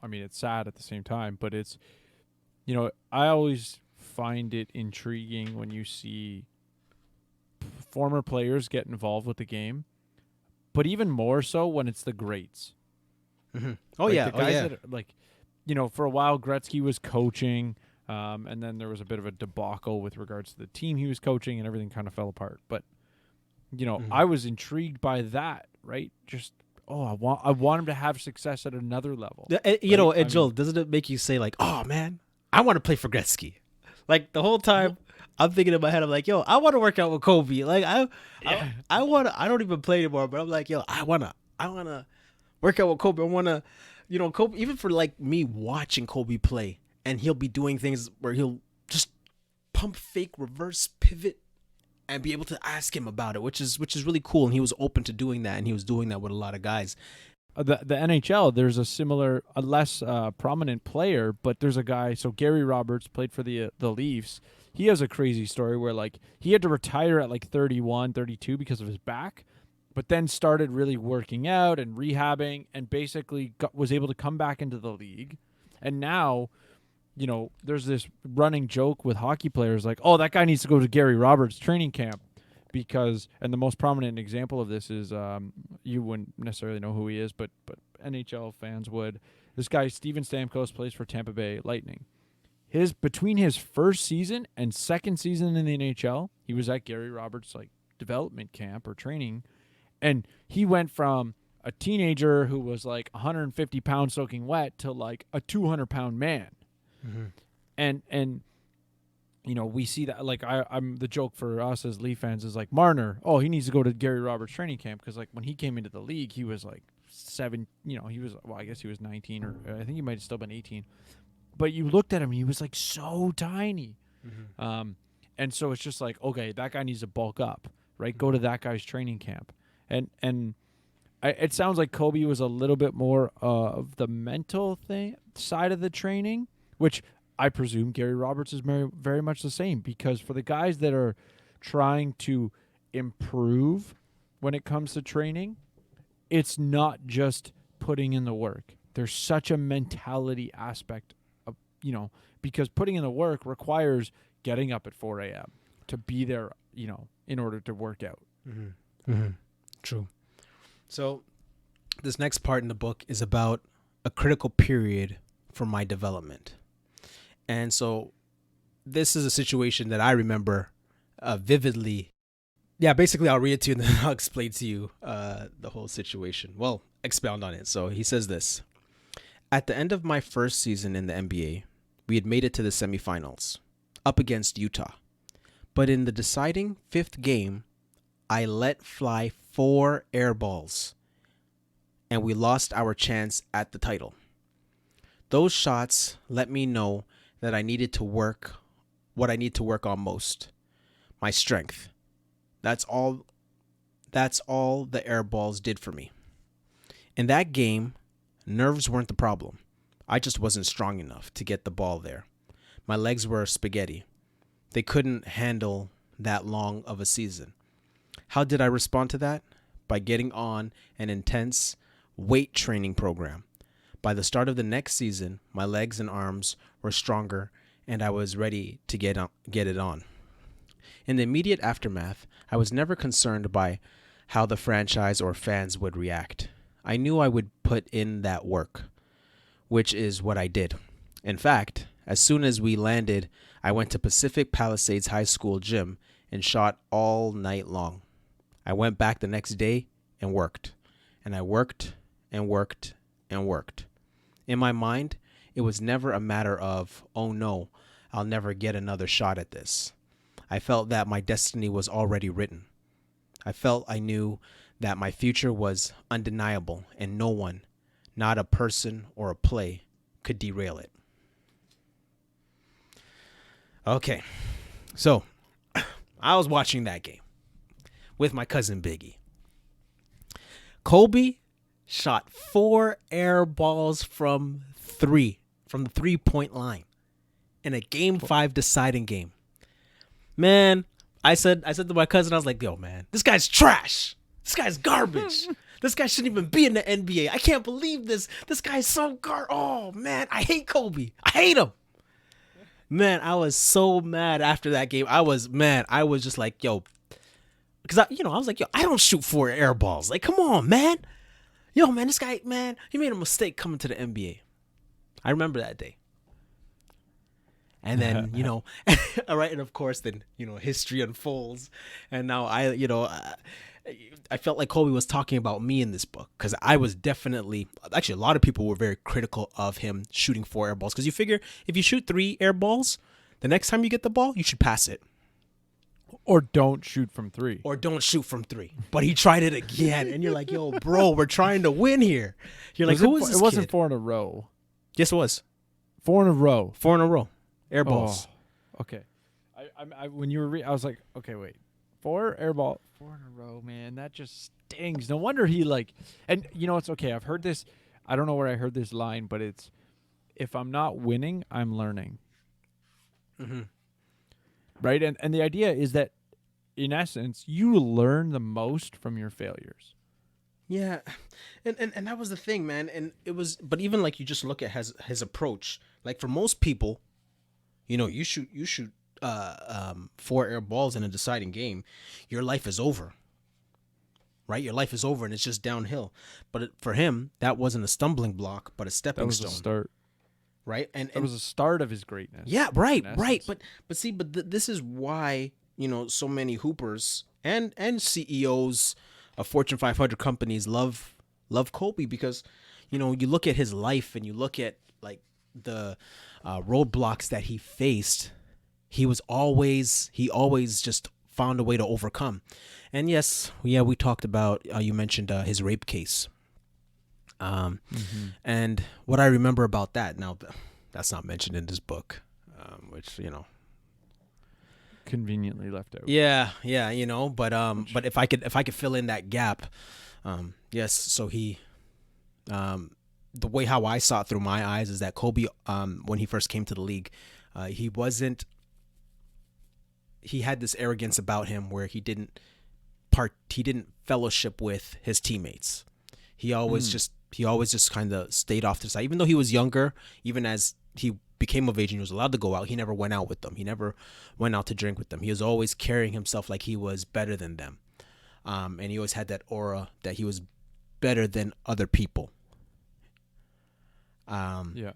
I mean, it's sad at the same time, but it's, I always find it intriguing when you see former players get involved with the game, but even more so when it's the greats. Mm-hmm. Oh, like yeah. The guys that are, like, for a while Gretzky was coaching, and then there was a bit of a debacle with regards to the team he was coaching, and everything kind of fell apart. But, I was intrigued by that, right? Just, I want him to have success at another level. And Joel, doesn't it make you say like, oh man, I want to play for Gretzky? Like the whole time I'm thinking in my head, I'm like, yo, I want to work out with Kobe. Like I don't even play anymore, but I'm like, yo, I wanna work out with Kobe. I wanna, Kobe, even for like me watching Kobe play, and he'll be doing things where he'll just pump fake reverse pivot and be able to ask him about it, which is really cool. And he was open to doing that, and he was doing that with a lot of guys. The NHL, there's a less prominent player, but there's a guy. So Gary Roberts played for the Leafs. He has a crazy story where like he had to retire at like 31, 32 because of his back, but then started really working out and rehabbing, and basically was able to come back into the league. And now, there's this running joke with hockey players like, oh, that guy needs to go to Gary Roberts training camp. Because, and the most prominent example of this is, you wouldn't necessarily know who he is, but NHL fans would. This guy, Steven Stamkos, plays for Tampa Bay Lightning. Between his first season and second season in the NHL, he was at Gary Roberts' like development camp or training, and he went from a teenager who was like 150 pounds soaking wet to like a 200-pound man. Mm-hmm. And we see that, like, I'm the joke for us as Leaf fans is like Marner. Oh, he needs to go to Gary Roberts training camp because like when he came into the league, he was like 7. He was, well, I guess he was 19, or I think he might have still been 18. But you looked at him, he was like so tiny. Mm-hmm. And so it's just like, okay, that guy needs to bulk up, right? Mm-hmm. Go to that guy's training camp, and it sounds like Kobe was a little bit more of the mental side of the training, which I presume Gary Roberts is very, very much the same, because for the guys that are trying to improve when it comes to training, it's not just putting in the work. There's such a mentality aspect of, because putting in the work requires getting up at 4 a.m. to be there, in order to work out. Mm-hmm. Mm-hmm. True. So this next part in the book is about a critical period for my development. And so this is a situation that I remember vividly yeah, basically I'll read it to you and then I'll explain to you the whole situation. Well, expound on it. So he says this. At the end of my first season in the NBA, we had made it to the semifinals, up against Utah. But in the deciding fifth game, I let fly 4 air balls, and we lost our chance at the title. Those shots let me know that I needed to work what I need to work on most, my strength. That's all the air balls did for me. In that game, nerves weren't the problem. I just wasn't strong enough to get the ball there. My legs were spaghetti. They couldn't handle that long of a season. How did I respond to that? By getting on an intense weight training program. By the start of the next season, my legs and arms were stronger and I was ready to get it on. In the immediate aftermath, I was never concerned by how the franchise or fans would react. I knew I would put in that work, which is what I did. In fact, as soon as we landed, I went to Pacific Palisades High School gym and shot all night long. I went back the next day and worked. And I worked and worked and worked. In my mind, it was never a matter of, oh no, I'll never get another shot at this. I felt that my destiny was already written. I felt I knew that my future was undeniable and no one, not a person or a play, could derail it. Okay, so I was watching that game with my cousin Biggie. Kobe shot 4 air balls from the 3-point line in a Game 5 deciding game. Man, I said to my cousin, I was like, yo, man, this guy's trash. This guy's garbage. This guy shouldn't even be in the NBA. I can't believe this. This guy's so Oh, man, I hate Kobe. I hate him. Man, I was so mad after that game. I was just like, yo, because I was like, yo, I don't shoot 4 air balls. Like, come on, man. Yo, man, this guy, man, he made a mistake coming to the NBA. I remember that day. And then, all right, and of course, then, history unfolds. And now I felt like Kobe was talking about me in this book because I was definitely, actually, a lot of people were very critical of him shooting 4 air balls because you figure if you shoot 3 air balls, the next time you get the ball, you should pass it. Or don't shoot from 3. But he tried it again. And you're like, yo, bro, we're trying to win here. You're like, who is this It wasn't kid? 4 in a row. Yes, it was. 4 in a row. 4 in a row. Air balls. Oh, okay. I when you were I was like, okay, wait. 4 air ball. 4 in a row, man. That just stings. No wonder he and it's okay. I've heard this. I don't know where I heard this line, but it's, if I'm not winning, I'm learning. Mm-hmm. Right? And the idea is that, in essence, you learn the most from your failures. Yeah. And that was the thing, man. And it was, but even like you just look at his approach, like for most people, you shoot 4 air balls in a deciding game, your life is over. Right? Your life is over and it's just downhill. But for him, that wasn't a stumbling block, but a stepping stone. That was a start. Right? And that was a start of his greatness. Yeah, right. But see, this is why, so many hoopers and CEOs of Fortune 500 companies love Kobe because, you look at his life and you look at like the roadblocks that he faced. He always just found a way to overcome. And yes, we talked about, you mentioned his rape case. And what I remember about that, now that's not mentioned in this book, which, conveniently left out. Yeah, but if I could fill in that gap, yes. So he, the way how I saw it through my eyes is that Kobe, when he first came to the league, he had this arrogance about him where he didn't fellowship with his teammates. He always just kind of stayed off to the side, even though he was younger. Even as he became of age and he was allowed to go out, he never went out with them. He never went out to drink with them. He was always carrying himself like he was better than them. And he always had that aura that he was better than other people. Yeah.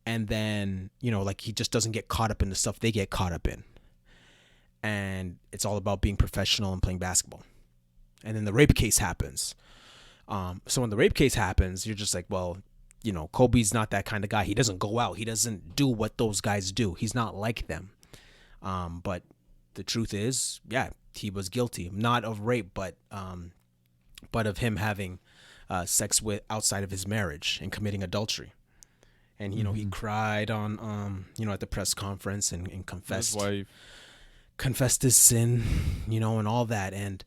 And then, like he just doesn't get caught up in the stuff they get caught up in. and it's all about being professional and playing basketball. And then the rape case happens. So when the rape case happens, you're just like, well, Kobe's not that kind of guy. He doesn't go out. He doesn't do what those guys do. He's not like them. But the truth is, yeah, he was guilty, not of rape, but of him having sex with outside of his marriage and committing adultery. And he cried on at the press conference and confessed his sin, and all that. And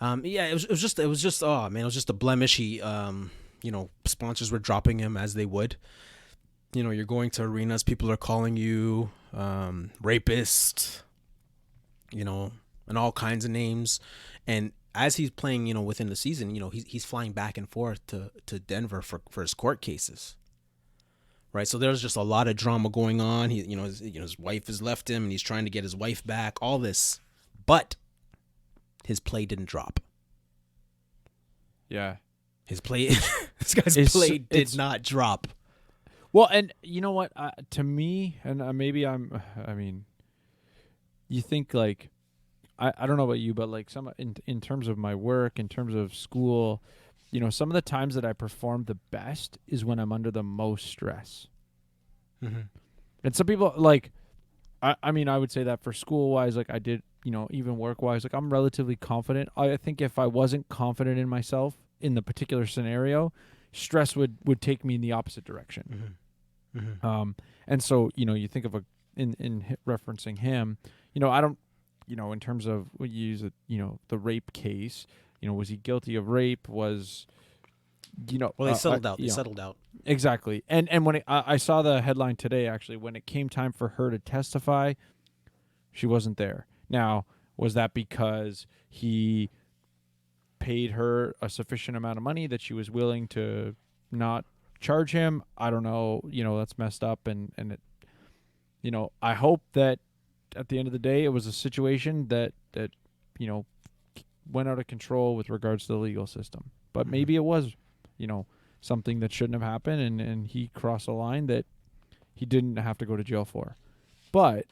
it was just oh man, it was just a blemish. He sponsors were dropping him as they would. You're going to arenas, people are calling you rapist, and all kinds of names. And as he's playing, within the season, he's flying back and forth to Denver for his court cases. Right, so there's just a lot of drama going on. His wife has left him, and he's trying to get his wife back. All this, but his play didn't drop. Yeah, his play, this guy's play did not drop. Well, and you know what? To me, and maybe you think like, I don't know about you, but like in terms of my work, in terms of school. Some of the times that I perform the best is when I'm under the most stress. Mm-hmm. And some people, like, I would say that for school-wise, like I did, even work-wise, like I'm relatively confident. I think if I wasn't confident in myself in the particular scenario, stress would take me in the opposite direction. Mm-hmm. Mm-hmm. And so, you think of in referencing him, I don't, in terms of what you use it, the rape case. Was he guilty of rape? Was, well, they settled out. They settled out. Exactly. And when I saw the headline today, actually, when it came time for her to testify, she wasn't there. Now, was that because he paid her a sufficient amount of money that she was willing to not charge him? I don't know. That's messed up. And it, I hope that at the end of the day, it was a situation that went out of control with regards to the legal system. But maybe it was, something that shouldn't have happened, and he crossed a line that he didn't have to go to jail for. But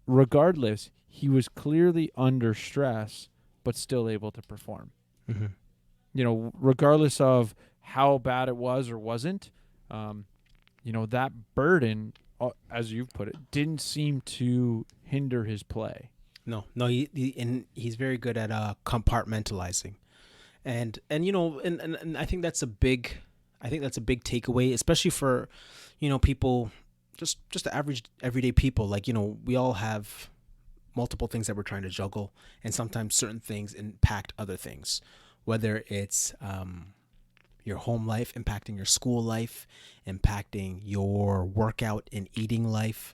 regardless, he was clearly under stress, but still able to perform. Mm-hmm. Regardless of how bad it was or wasn't, that burden, as you've put it, didn't seem to hinder his play. No, he's very good at compartmentalizing, and I think that's a big takeaway, especially for people, just the average everyday people. Like we all have multiple things that we're trying to juggle, and sometimes certain things impact other things, whether it's your home life impacting your school life, impacting your workout and eating life,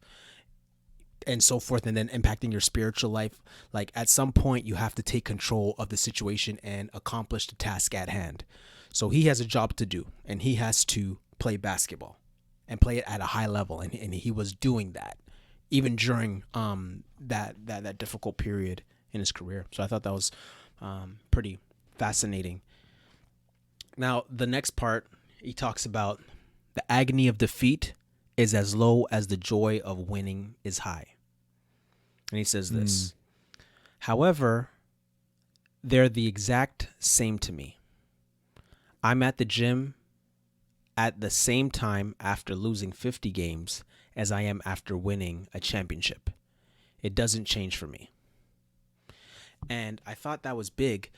and so forth, and then impacting your spiritual life. Like at some point you have to take control of the situation and accomplish the task at hand. So he has a job to do, and he has to play basketball and play it at a high level, and he was doing that even during that difficult period in his career. So I thought that was pretty fascinating. Now the next part, he talks about the agony of defeat is as low as the joy of winning is high. And he says this, however, they're the exact same to me. I'm at the gym at the same time after losing 50 games as I am after winning a championship. It doesn't change for me. And I thought that was a big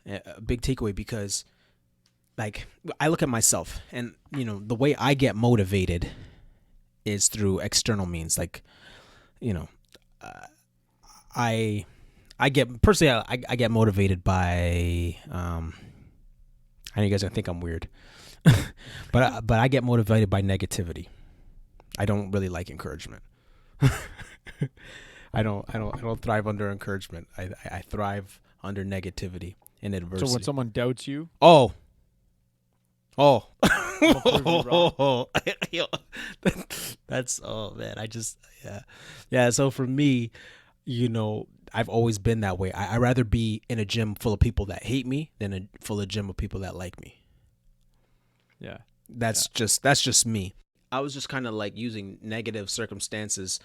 takeaway, because like I look at myself, and the way I get motivated is through external means. Like I get personally, I get motivated by I know you guys are gonna think I'm weird, but I get motivated by negativity. I don't really like encouragement. I don't thrive under encouragement. I thrive under negativy and adversity. So when someone doubts you, that's man. Yeah. So for me, I've always been that way. I rather be in a gym full of people that hate me than a full of gym of people that like me. Yeah. That's just me. I was just kind of like using negative circumstances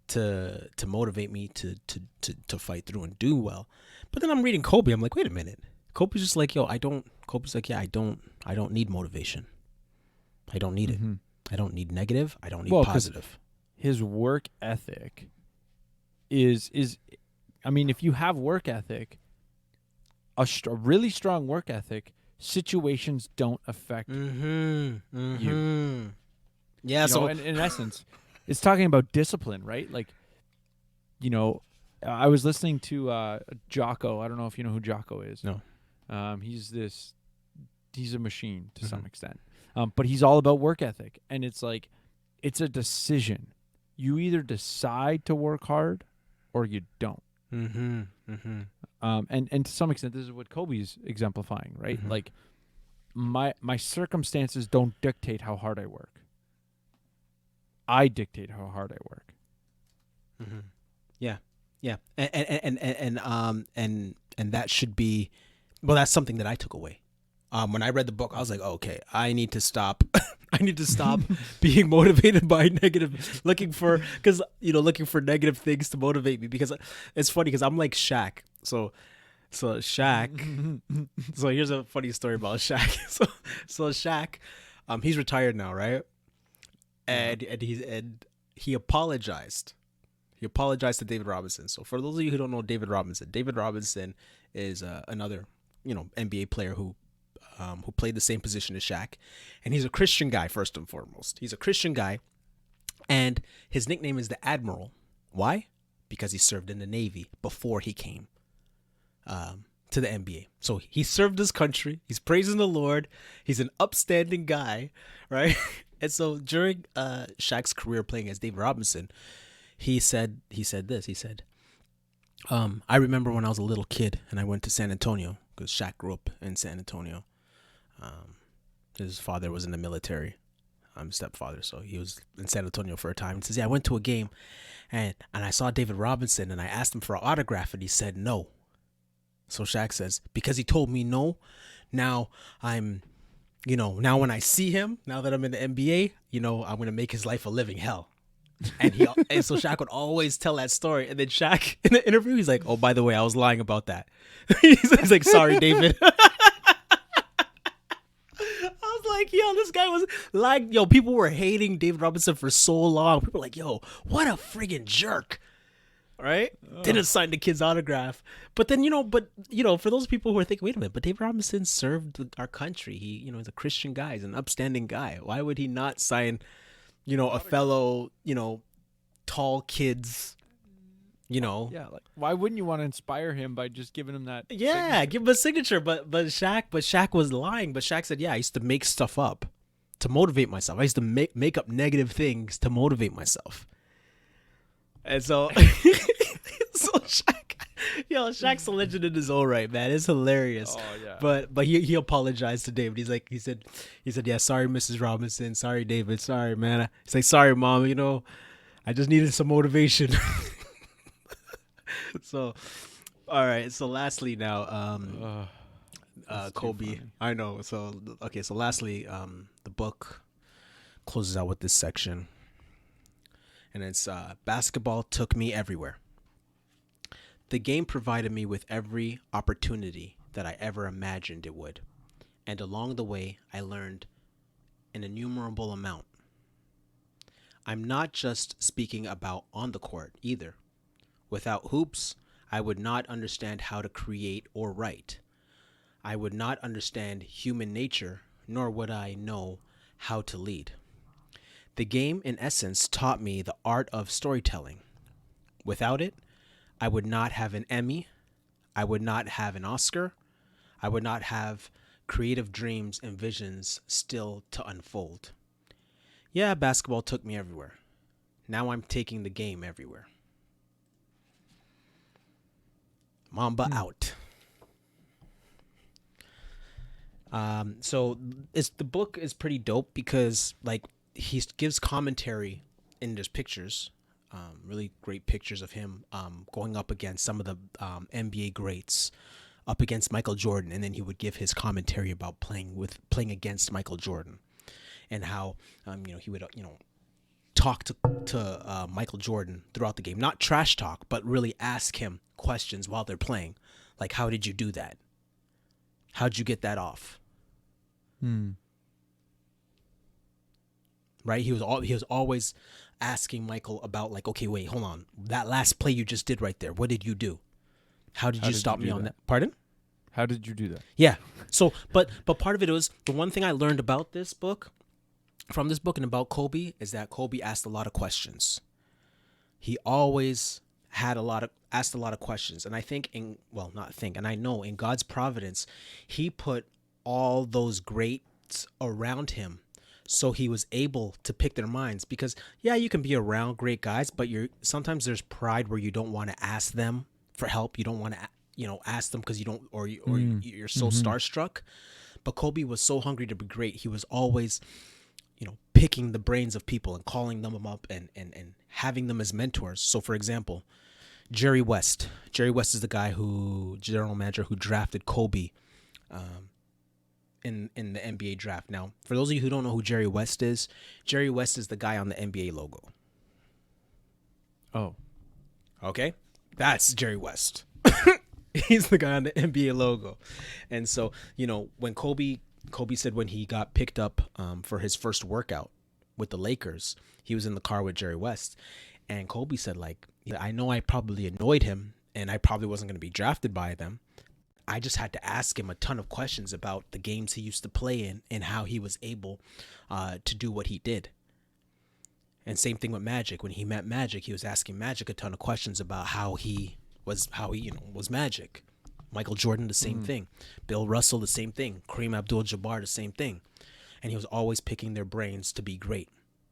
to motivate me to fight through and do well. But then I'm reading Kobe. I'm like, wait a minute. Kobe's just like, yo, Kobe's like, yeah, I don't need motivation. I don't need it. I don't need negative. I don't need positive. His work ethic is I mean, if you have work ethic, a really strong work ethic, situations don't affect you. Yeah. You So know, in essence, it's talking about discipline, right? Like, you know, I was listening to Jocko. I don't know if you know who Jocko is. No. He's a machine to some extent. But he's all about work ethic. And it's like, it's a decision. You either decide to work hard or you don't. And to some extent, this is what Kobe's exemplifying, right? Like, my circumstances don't dictate how hard I work. I dictate how hard I work. Yeah. And that should be, well, that's something that I took away. When I read the book, I was like, oh, okay, I need to stop. I need to stop being motivated by looking for negative things to motivate me, because it's funny because I'm like Shaq. So Shaq. So here's a funny story about Shaq. So Shaq, he's retired now, right? And he apologized. He apologized to David Robinson. So for those of you who don't know David Robinson is another NBA player who played the same position as Shaq, and he's a Christian guy first and foremost. He's a Christian guy, and his nickname is the Admiral. Why? Because he served in the Navy before he came to the NBA. So he served his country. He's praising the Lord. He's an upstanding guy, right? And so during Shaq's career playing as David Robinson, he said this. He said, I remember when I was a little kid and I went to San Antonio, because Shaq grew up in San Antonio. His father was in the military. I'm a stepfather, so he was in San Antonio for a time. He says, yeah, I went to a game and I saw David Robinson and I asked him for an autograph and he said no. So Shaq says, because he told me no, now now when I see him, now that I'm in the NBA, I'm going to make his life a living hell. And so Shaq would always tell that story. And then Shaq, in the interview, he's like, oh, by the way, I was lying about that. he's like, sorry, David. I was like, yo, this guy was like, yo, people were hating David Robinson for so long. People were like, yo, what a friggin' jerk. Right? Didn't sign the kid's autograph. But then, for those people who are thinking, wait a minute, but David Robinson served our country. He, he's a Christian guy. He's an upstanding guy. Why would he not sign, a fellow, tall kid's, Yeah, like, why wouldn't you want to inspire him by just giving him that signature? Give him a signature. But Shaq was lying. But Shaq said, yeah, I used to make stuff up to motivate myself. I used to make up negative things to motivate myself. And so, Shaq's a legend in his own right, man. It's hilarious. Oh yeah. But he apologized to David. He said, yeah, sorry, Mrs. Robinson. Sorry, David. Sorry, man. He's like, sorry, Mom. I just needed some motivation. So, all right. So lastly now, Kobe. I know. So, okay. So lastly, the book closes out with this section. And it's basketball took me everywhere. The game provided me with every opportunity that I ever imagined it would. And along the way, I learned an innumerable amount. I'm not just speaking about on the court either. Without hoops, I would not understand how to create or write. I would not understand human nature, nor would I know how to lead. The game, in essence, taught me the art of storytelling. Without it, I would not have an Emmy. I would not have an Oscar. I would not have creative dreams and visions still to unfold. Yeah, basketball took me everywhere. Now I'm taking the game everywhere. Mamba out. So the book is pretty dope because he gives commentary in his pictures, really great pictures of him going up against some of the NBA greats, up against Michael Jordan, and then he would give his commentary about playing against Michael Jordan, and how he would talk to Michael Jordan throughout the game. Not trash talk, but really ask him questions while they're playing. Like, how did you do that? How'd you get that off? Right? He was always asking Michael about, like, okay, wait, hold on. That last play you just did right there, what did you do? How did you stop me on that? Pardon? How did you do that? Yeah. So, but part of it was, the one thing I learned about this book, from this book and about Kobe, is that Kobe asked a lot of questions. He always asked a lot of questions. And I think and I know in God's providence, he put all those greats around him so he was able to pick their minds. Because yeah, you can be around great guys, but sometimes there's pride where you don't want to ask them for help. You don't want to ask them because you don't, or you're so starstruck. But Kobe was so hungry to be great. He was always, picking the brains of people and calling them up and having them as mentors. So for example, Jerry West. Jerry West is the guy general manager who drafted Kobe in the NBA draft. Now, for those of you who don't know who Jerry West is the guy on the NBA logo. Oh. Okay? That's Jerry West. He's the guy on the NBA logo. And so, when Kobe said when he got picked up for his first workout with the Lakers, he was in the car with Jerry West. And Kobe said, like, I know I probably annoyed him and I probably wasn't going to be drafted by them. I just had to ask him a ton of questions about the games he used to play in and how he was able to do what he did. And same thing with Magic. When he met Magic, he was asking Magic a ton of questions about how he was Magic. Michael Jordan, the same thing. Bill Russell, the same thing. Kareem Abdul-Jabbar, the same thing. And he was always picking their brains to be great.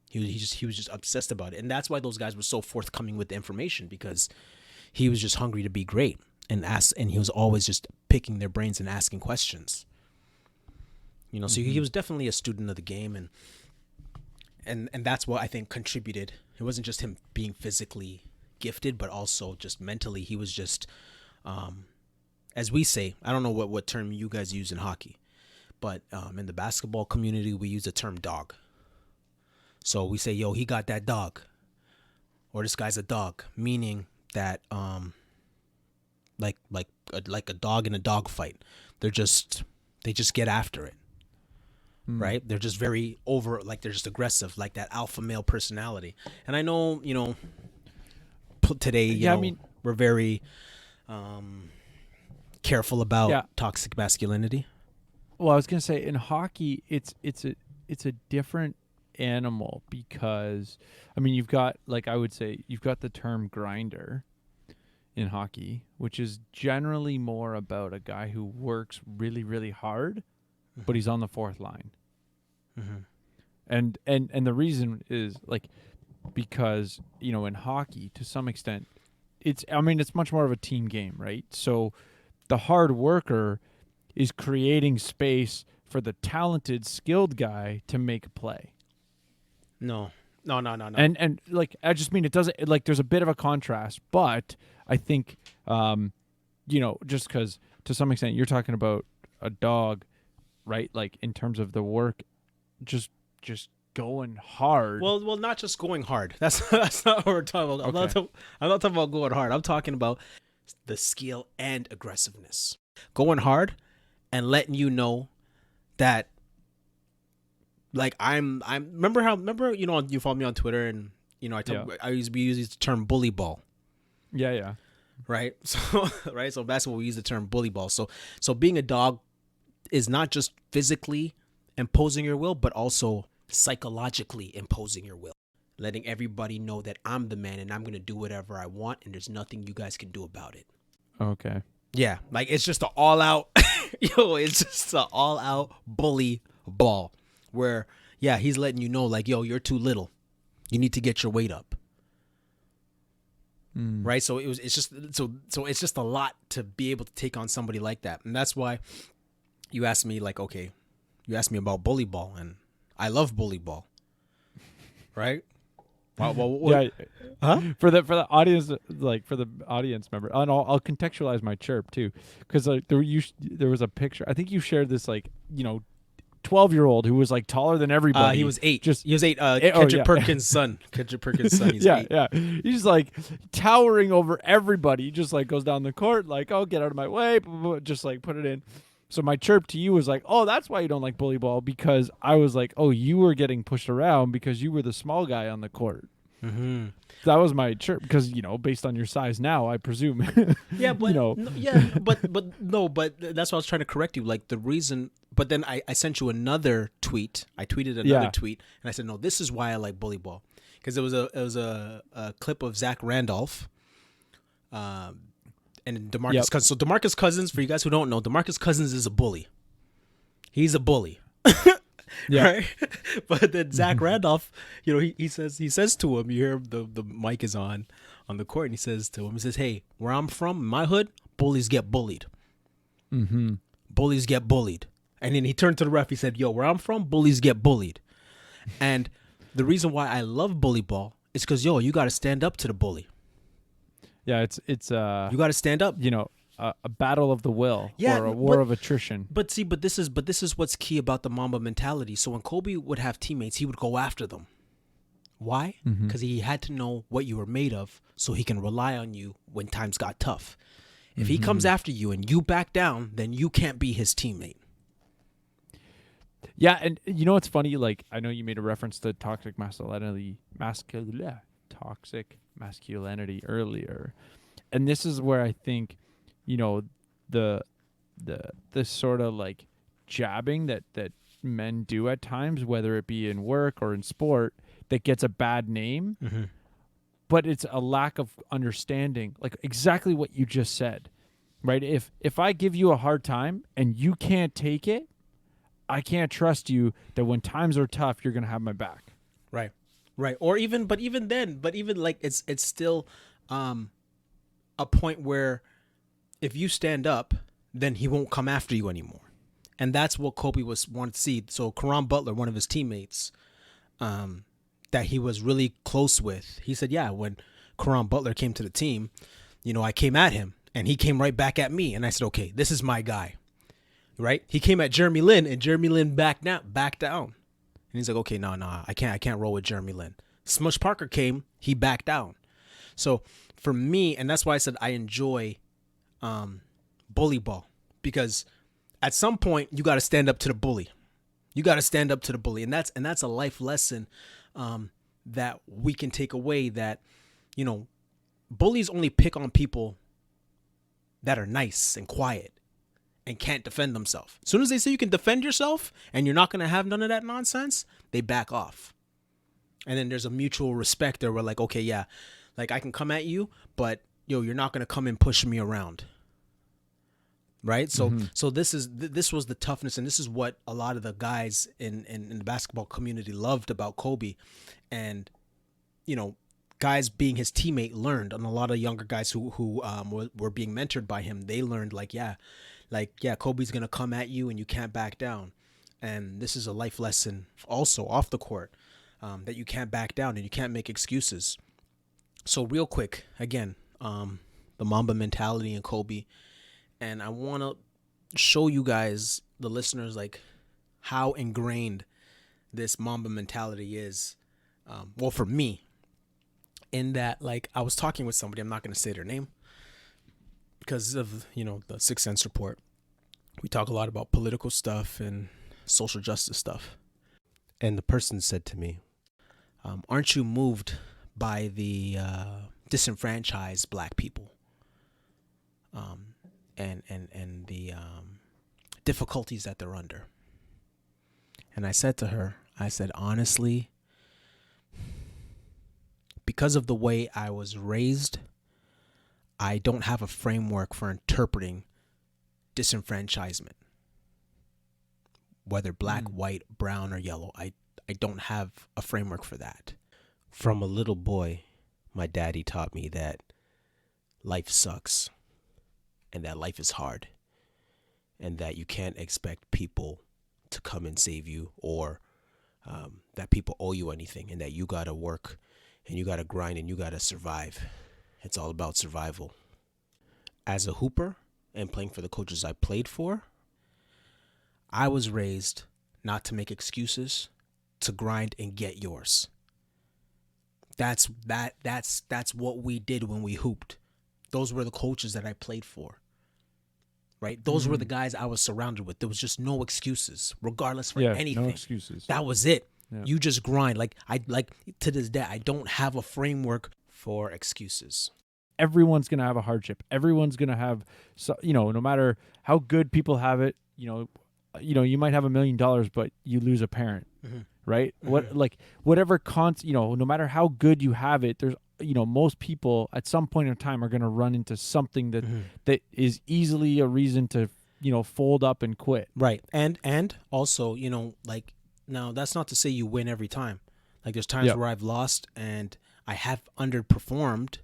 He was just obsessed about it. And that's why those guys were so forthcoming with the information, because he was just hungry to be great and he was always just picking their brains and asking questions. So he was definitely a student of the game, and that's what I think contributed. It wasn't just him being physically gifted, but also just mentally. He was just, as we say, I don't know what term you guys use in hockey, but in the basketball community, we use the term dog. So we say, yo, he got that dog, or this guy's a dog, meaning that like a dog in a dog fight. They just get after it. Right? They're just very they're just aggressive, like that alpha male personality. And I know, today, we're very careful about toxic masculinity. Well, I was gonna say in hockey, it's a different animal, because you've got, like, I would say you've got the term grinder in hockey, which is generally more about a guy who works really, really hard, but he's on the fourth line. And the reason is, like, because in hockey, to some extent, it's much more of a team game, right? So the hard worker is creating space for the talented, skilled guy to make a play. No. And like, I just mean, it doesn't, like, there's a bit of a contrast, but I think, just because to some extent you're talking about a dog, right? Like, in terms of the work, just going hard. Well, not just going hard. That's not what we're talking about. I'm not talking about going hard. I'm talking about the skill and aggressiveness. Going hard and letting you know that, like, I'm remember you follow me on Twitter, and we use the term bully ball. Yeah. Right? So basketball, we use the term bully ball. So being a dog is not just physically imposing your will, but also psychologically imposing your will. Letting everybody know that I'm the man and I'm going to do whatever I want, and there's nothing you guys can do about it. Okay. Yeah, like, it's just an all-out, it's just an all-out bully ball where, he's letting you know, like, yo, you're too little. You need to get your weight up. Right? So it's just a lot to be able to take on somebody like that. And that's why you asked me, like, okay, you asked me about bully ball, and I love bully ball. Right? Huh? For the audience, like, for the audience member, and I'll contextualize my chirp too, because, like, there was a picture. I think you shared this, like, 12-year-old who was like taller than everybody. He was 8. Just he was 8. Oh, Kendrick yeah. Perkins' son. Kendrick Perkins' son. He's yeah, 8. yeah. He's like towering over everybody. He just like goes down the court, like, oh, get out of my way, just like put it in. So my chirp to you was like, oh, that's why you don't like bully ball, because I was like, oh, you were getting pushed around because you were the small guy on the court. Mm-hmm. That was my chirp, because, you know, based on your size now, I presume. Yeah, but you know. but that's why I was trying to correct you. Like the reason, but then I sent you another tweet. I tweeted another tweet, and I said, no, this is why I like bully ball, because it was a clip of Zach Randolph, and DeMarcus Cousins. So DeMarcus Cousins, for you guys who don't know, DeMarcus Cousins is a bully. He's a bully. Yeah. Right? But then Zach Randolph, you know, he says to him, you hear the mic is on the court, and he says to him, he says, hey, where I'm from, my hood, bullies get bullied. Mm-hmm. Bullies get bullied. And then he turned to the ref, he said, yo, where I'm from, bullies get bullied. And the reason why I love bully ball is because, yo, you got to stand up to the bully. Yeah, it's you got to stand up. You know, a battle of the will, or a war of attrition. But this is what's key about the Mamba mentality. So when Kobe would have teammates, he would go after them. Why? Because he had to know what you were made of, so he can rely on you when times got tough. If he comes after you and you back down, then you can't be his teammate. Yeah, and you know what's funny? Like, I know you made a reference to toxic masculinity earlier, and this is where I think, you know, the sort of like jabbing that men do at times, whether it be in work or in sport, that gets a bad name, but it's a lack of understanding, like exactly what you just said, right? If I give you a hard time and you can't take it, I can't trust you that when times are tough, you're going to have my back. Right. Or even like it's still a point where if you stand up, then he won't come after you anymore. And that's what Kobe wanted to see. So Caron Butler, one of his teammates, that he was really close with, he said, yeah, when Caron Butler came to the team, you know, I came at him and he came right back at me. And I said, okay, this is my guy. Right? He came at Jeremy Lin and Jeremy Lin backed down. And he's like, okay, no, I can't roll with Jeremy Lin. Smush Parker came, he backed down. So for me, and that's why I said I enjoy bully ball, because at some point you got to stand up to the bully. You got to stand up to the bully, and that's a life lesson that we can take away. That, you know, bullies only pick on people that are nice and quiet and can't defend themselves. As soon as they say you can defend yourself and you're not going to have none of that nonsense, they back off. And then there's a mutual respect there. We're like, okay, yeah, like I can come at you, but yo, you're not going to come and push me around. Right? So this was the toughness, and this is what a lot of the guys in the basketball community loved about Kobe. And, you know, guys being his teammate learned, and a lot of younger guys who were being mentored by him, they learned Kobe's going to come at you and you can't back down. And this is a life lesson also off the court, that you can't back down and you can't make excuses. So real quick, again, the Mamba mentality and Kobe. And I want to show you guys, the listeners, like how ingrained this Mamba mentality is. Well, for me, in that, like, I was talking with somebody, I'm not going to say their name because of, you know, the Sixth Sense Report. We talk a lot about political stuff and social justice stuff. And the person said to me, aren't you moved by the disenfranchised black people? And the difficulties that they're under. And I said to her, honestly, because of the way I was raised, I don't have a framework for interpreting disenfranchisement. Whether black, white, brown, or yellow, I don't have a framework for that. From a little boy, my daddy taught me that life sucks. And that life is hard, and that you can't expect people to come and save you, or that people owe you anything, and that you got to work and you got to grind and you got to survive. It's all about survival. As a hooper and playing for the coaches I played for, I was raised not to make excuses, to grind and get yours. That's what we did when we hooped. Those were the coaches that I played for. Right? Those were the guys I was surrounded with. There was just no excuses, regardless for anything. No excuses. That was it. Yeah. You just grind. Like to this day, I don't have a framework for excuses. Everyone's gonna have a hardship. Everyone's gonna have, no matter how good people have it, you might have $1 million, but you lose a parent, right? Whatever no matter how good you have it, there's, most people at some point in time are gonna run into something that is easily a reason to, fold up and quit. Right. And also, now that's not to say you win every time. Like there's times where I've lost and I have underperformed,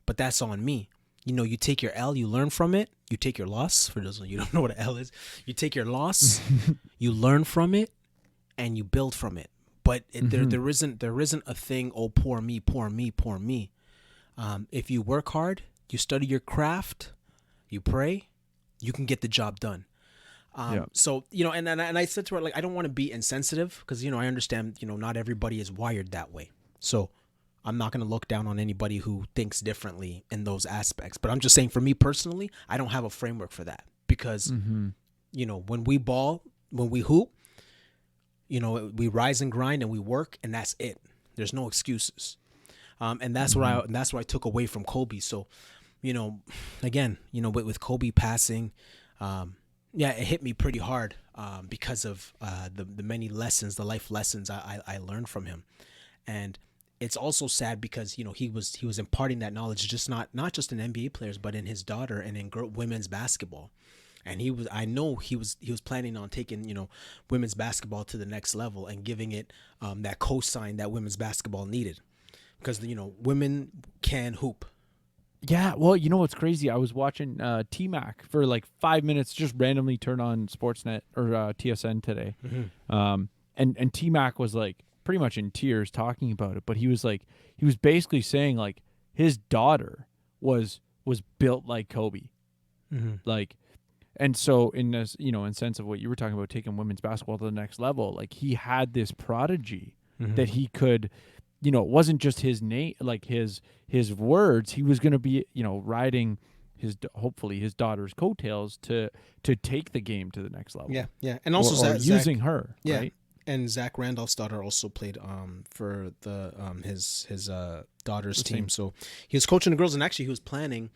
but that's on me. You take your L, you learn from it. You take your loss. For those of you who don't know what an L is, you take your loss, you learn from it, and you build from it. But there isn't a thing. Oh, poor me, poor me, poor me. If you work hard, you study your craft, you pray, you can get the job done. So and I said to her, like, I don't want to be insensitive because I understand not everybody is wired that way. So I'm not going to look down on anybody who thinks differently in those aspects. But I'm just saying, for me personally, I don't have a framework for that because, when we ball, when we hoop, we rise and grind and we work, and that's it. There's no excuses. And that's what I took away from Kobe. So, again, with Kobe passing, it hit me pretty hard because of the many lessons, the life lessons I learned from him. And it's also sad because he was imparting that knowledge just not just in NBA players, but in his daughter and in women's basketball. And I know he was planning on taking women's basketball to the next level and giving it that cosign that women's basketball needed, because women can hoop. Yeah, well, what's crazy? I was watching T-Mac for like 5 minutes, just randomly turned on Sportsnet or TSN today, and T-Mac was like pretty much in tears talking about it, but he was basically saying like his daughter was built like Kobe, like, and so in this in sense of what you were talking about, taking women's basketball to the next level, like he had this prodigy that he could, it wasn't just his name, like his words, he was going to be riding hopefully his daughter's coattails to take the game to the next level. Yeah, and also or using her, right? And Zach Randolph's daughter also played for the his daughter's team. So he was coaching the girls, and actually he was planning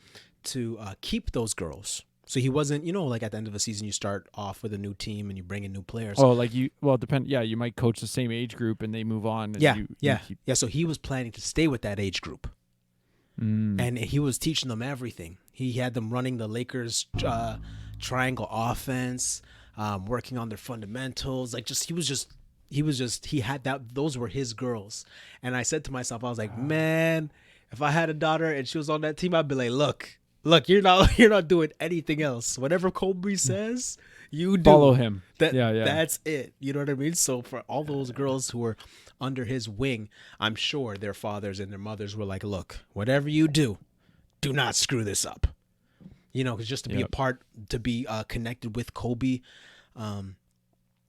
to keep those girls. So he wasn't, like at the end of the season, you start off with a new team and you bring in new players. Oh, like depend. Yeah, you might coach the same age group and they move on. And yeah. So he was planning to stay with that age group, and he was teaching them everything. He had them running the Lakers triangle offense, working on their fundamentals. Like he had that. Those were his girls. And I said to myself, I was like, man, if I had a daughter and she was on that team, I'd be like, look, you're not doing anything else. Whatever Kobe says, you do. Follow him. That's it. You know what I mean? So for all those girls who were under his wing, I'm sure their fathers and their mothers were like, look, whatever you do not screw this up. Because just to be a part, to be connected with Kobe,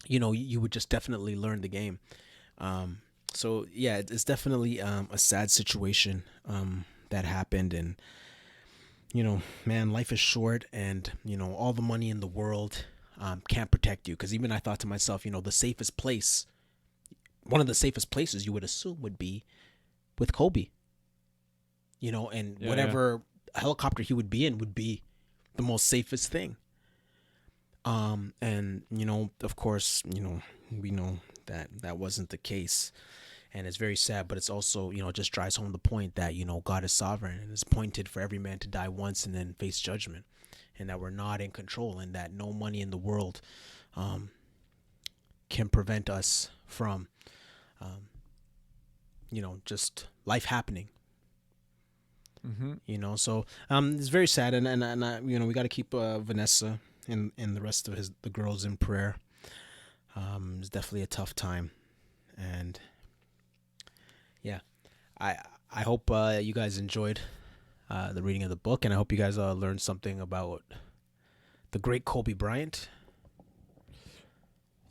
you would just definitely learn the game. So yeah, it's definitely a sad situation that happened. And man, life is short, and all the money in the world can't protect you. Because even I thought to myself, the safest place, one of the safest places you would assume would be with Kobe. And whatever helicopter he would be in would be the most safest thing. And of course, we know that wasn't the case. And it's very sad, but it's also, it just drives home the point that, God is sovereign and it's appointed for every man to die once and then face judgment, and that we're not in control, and that no money in the world can prevent us from, just life happening. So it's very sad, and we got to keep Vanessa and the rest of the girls in prayer. It's definitely a tough time, and yeah, I hope you guys enjoyed the reading of the book, and I hope you guys learned something about the great Kobe Bryant.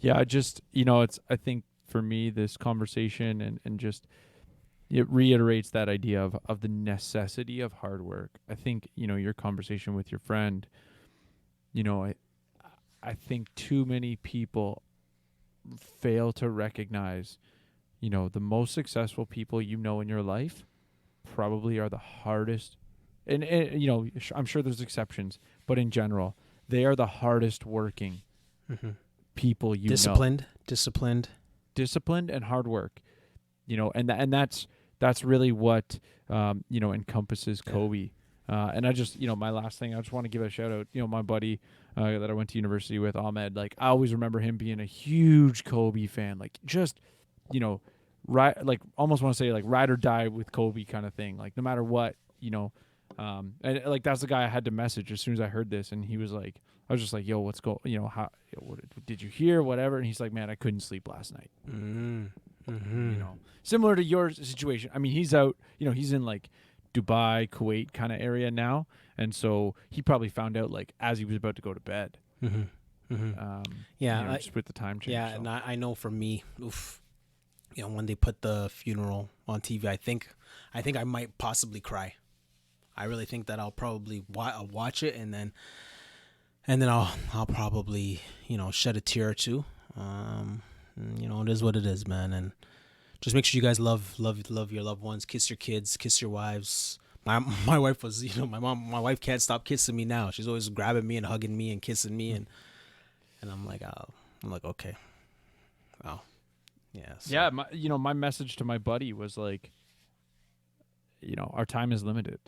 Yeah, I think for me, this conversation and just it reiterates that idea of the necessity of hard work. I think, your conversation with your friend, I think too many people fail to recognize, the most successful people in your life probably are the hardest. And I'm sure there's exceptions, but in general, they are the hardest working people Disciplined and hard work, and that's really what encompasses Kobe. And I just, my last thing, I just want to give a shout out, my buddy that I went to university with, Ahmed. Like, I always remember him being a huge Kobe fan, like just, like almost want to say like ride or die with Kobe kind of thing. Like no matter what, and like that's the guy I had to message as soon as I heard this, and he was like, I was just like, yo, what's how, what did you hear, whatever? And he's like, man, I couldn't sleep last night. Similar to your situation. I mean, he's out, he's in like Dubai, Kuwait kind of area now, and so he probably found out like as he was about to go to bed. Just with the time change. Yeah, so. and I know for me, when they put the funeral on TV, I think I might possibly cry. I really think that I'll probably watch it and then I'll probably shed a tear or two. It is what it is, man. And just make sure you guys love your loved ones. Kiss your kids, kiss your wives. My wife was, my wife can't stop kissing me now. She's always grabbing me and hugging me and kissing me, and I'm like, okay, oh, yeah. So. Yeah, my message to my buddy was like, our time is limited.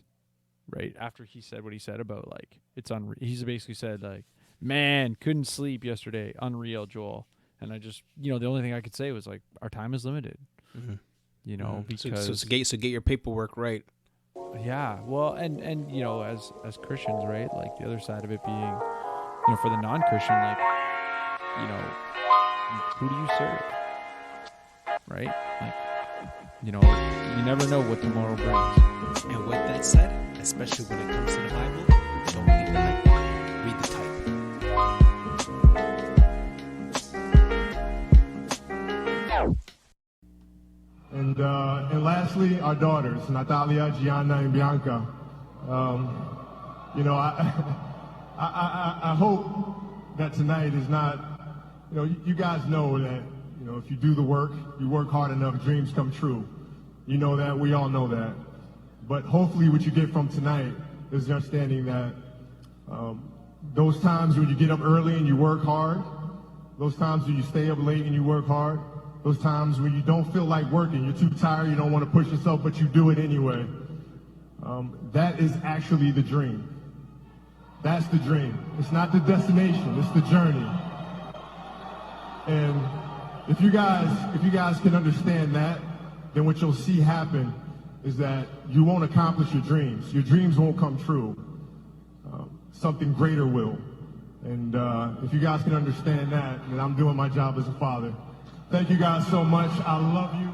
Right after he said what he said about like it's unreal, he's basically said like, man, couldn't sleep yesterday, unreal, Joel. And I just, the only thing I could say was like, our time is limited. Because so get your paperwork right. Yeah, well, and as Christians, right? Like the other side of it being, for the non-Christian, like, who do you serve? Right? Like, you never know what tomorrow brings. And with that said, especially when it comes to the Bible, don't read the hype, read the type. And lastly, our daughters, Natalia, Gianna, and Bianca. I hope that tonight is not, you guys know that, if you do the work, you work hard enough, dreams come true. You know that, we all know that. But hopefully what you get from tonight is the understanding that those times when you get up early and you work hard, those times when you stay up late and you work hard, those times when you don't feel like working, you're too tired, you don't want to push yourself, but you do it anyway. That is actually the dream. That's the dream. It's not the destination, it's the journey. And if you guys can understand that, then what you'll see happen is that you won't accomplish your dreams. Your dreams won't come true. Something greater will. And if you guys can understand that, then I'm doing my job as a father. Thank you guys so much. I love you.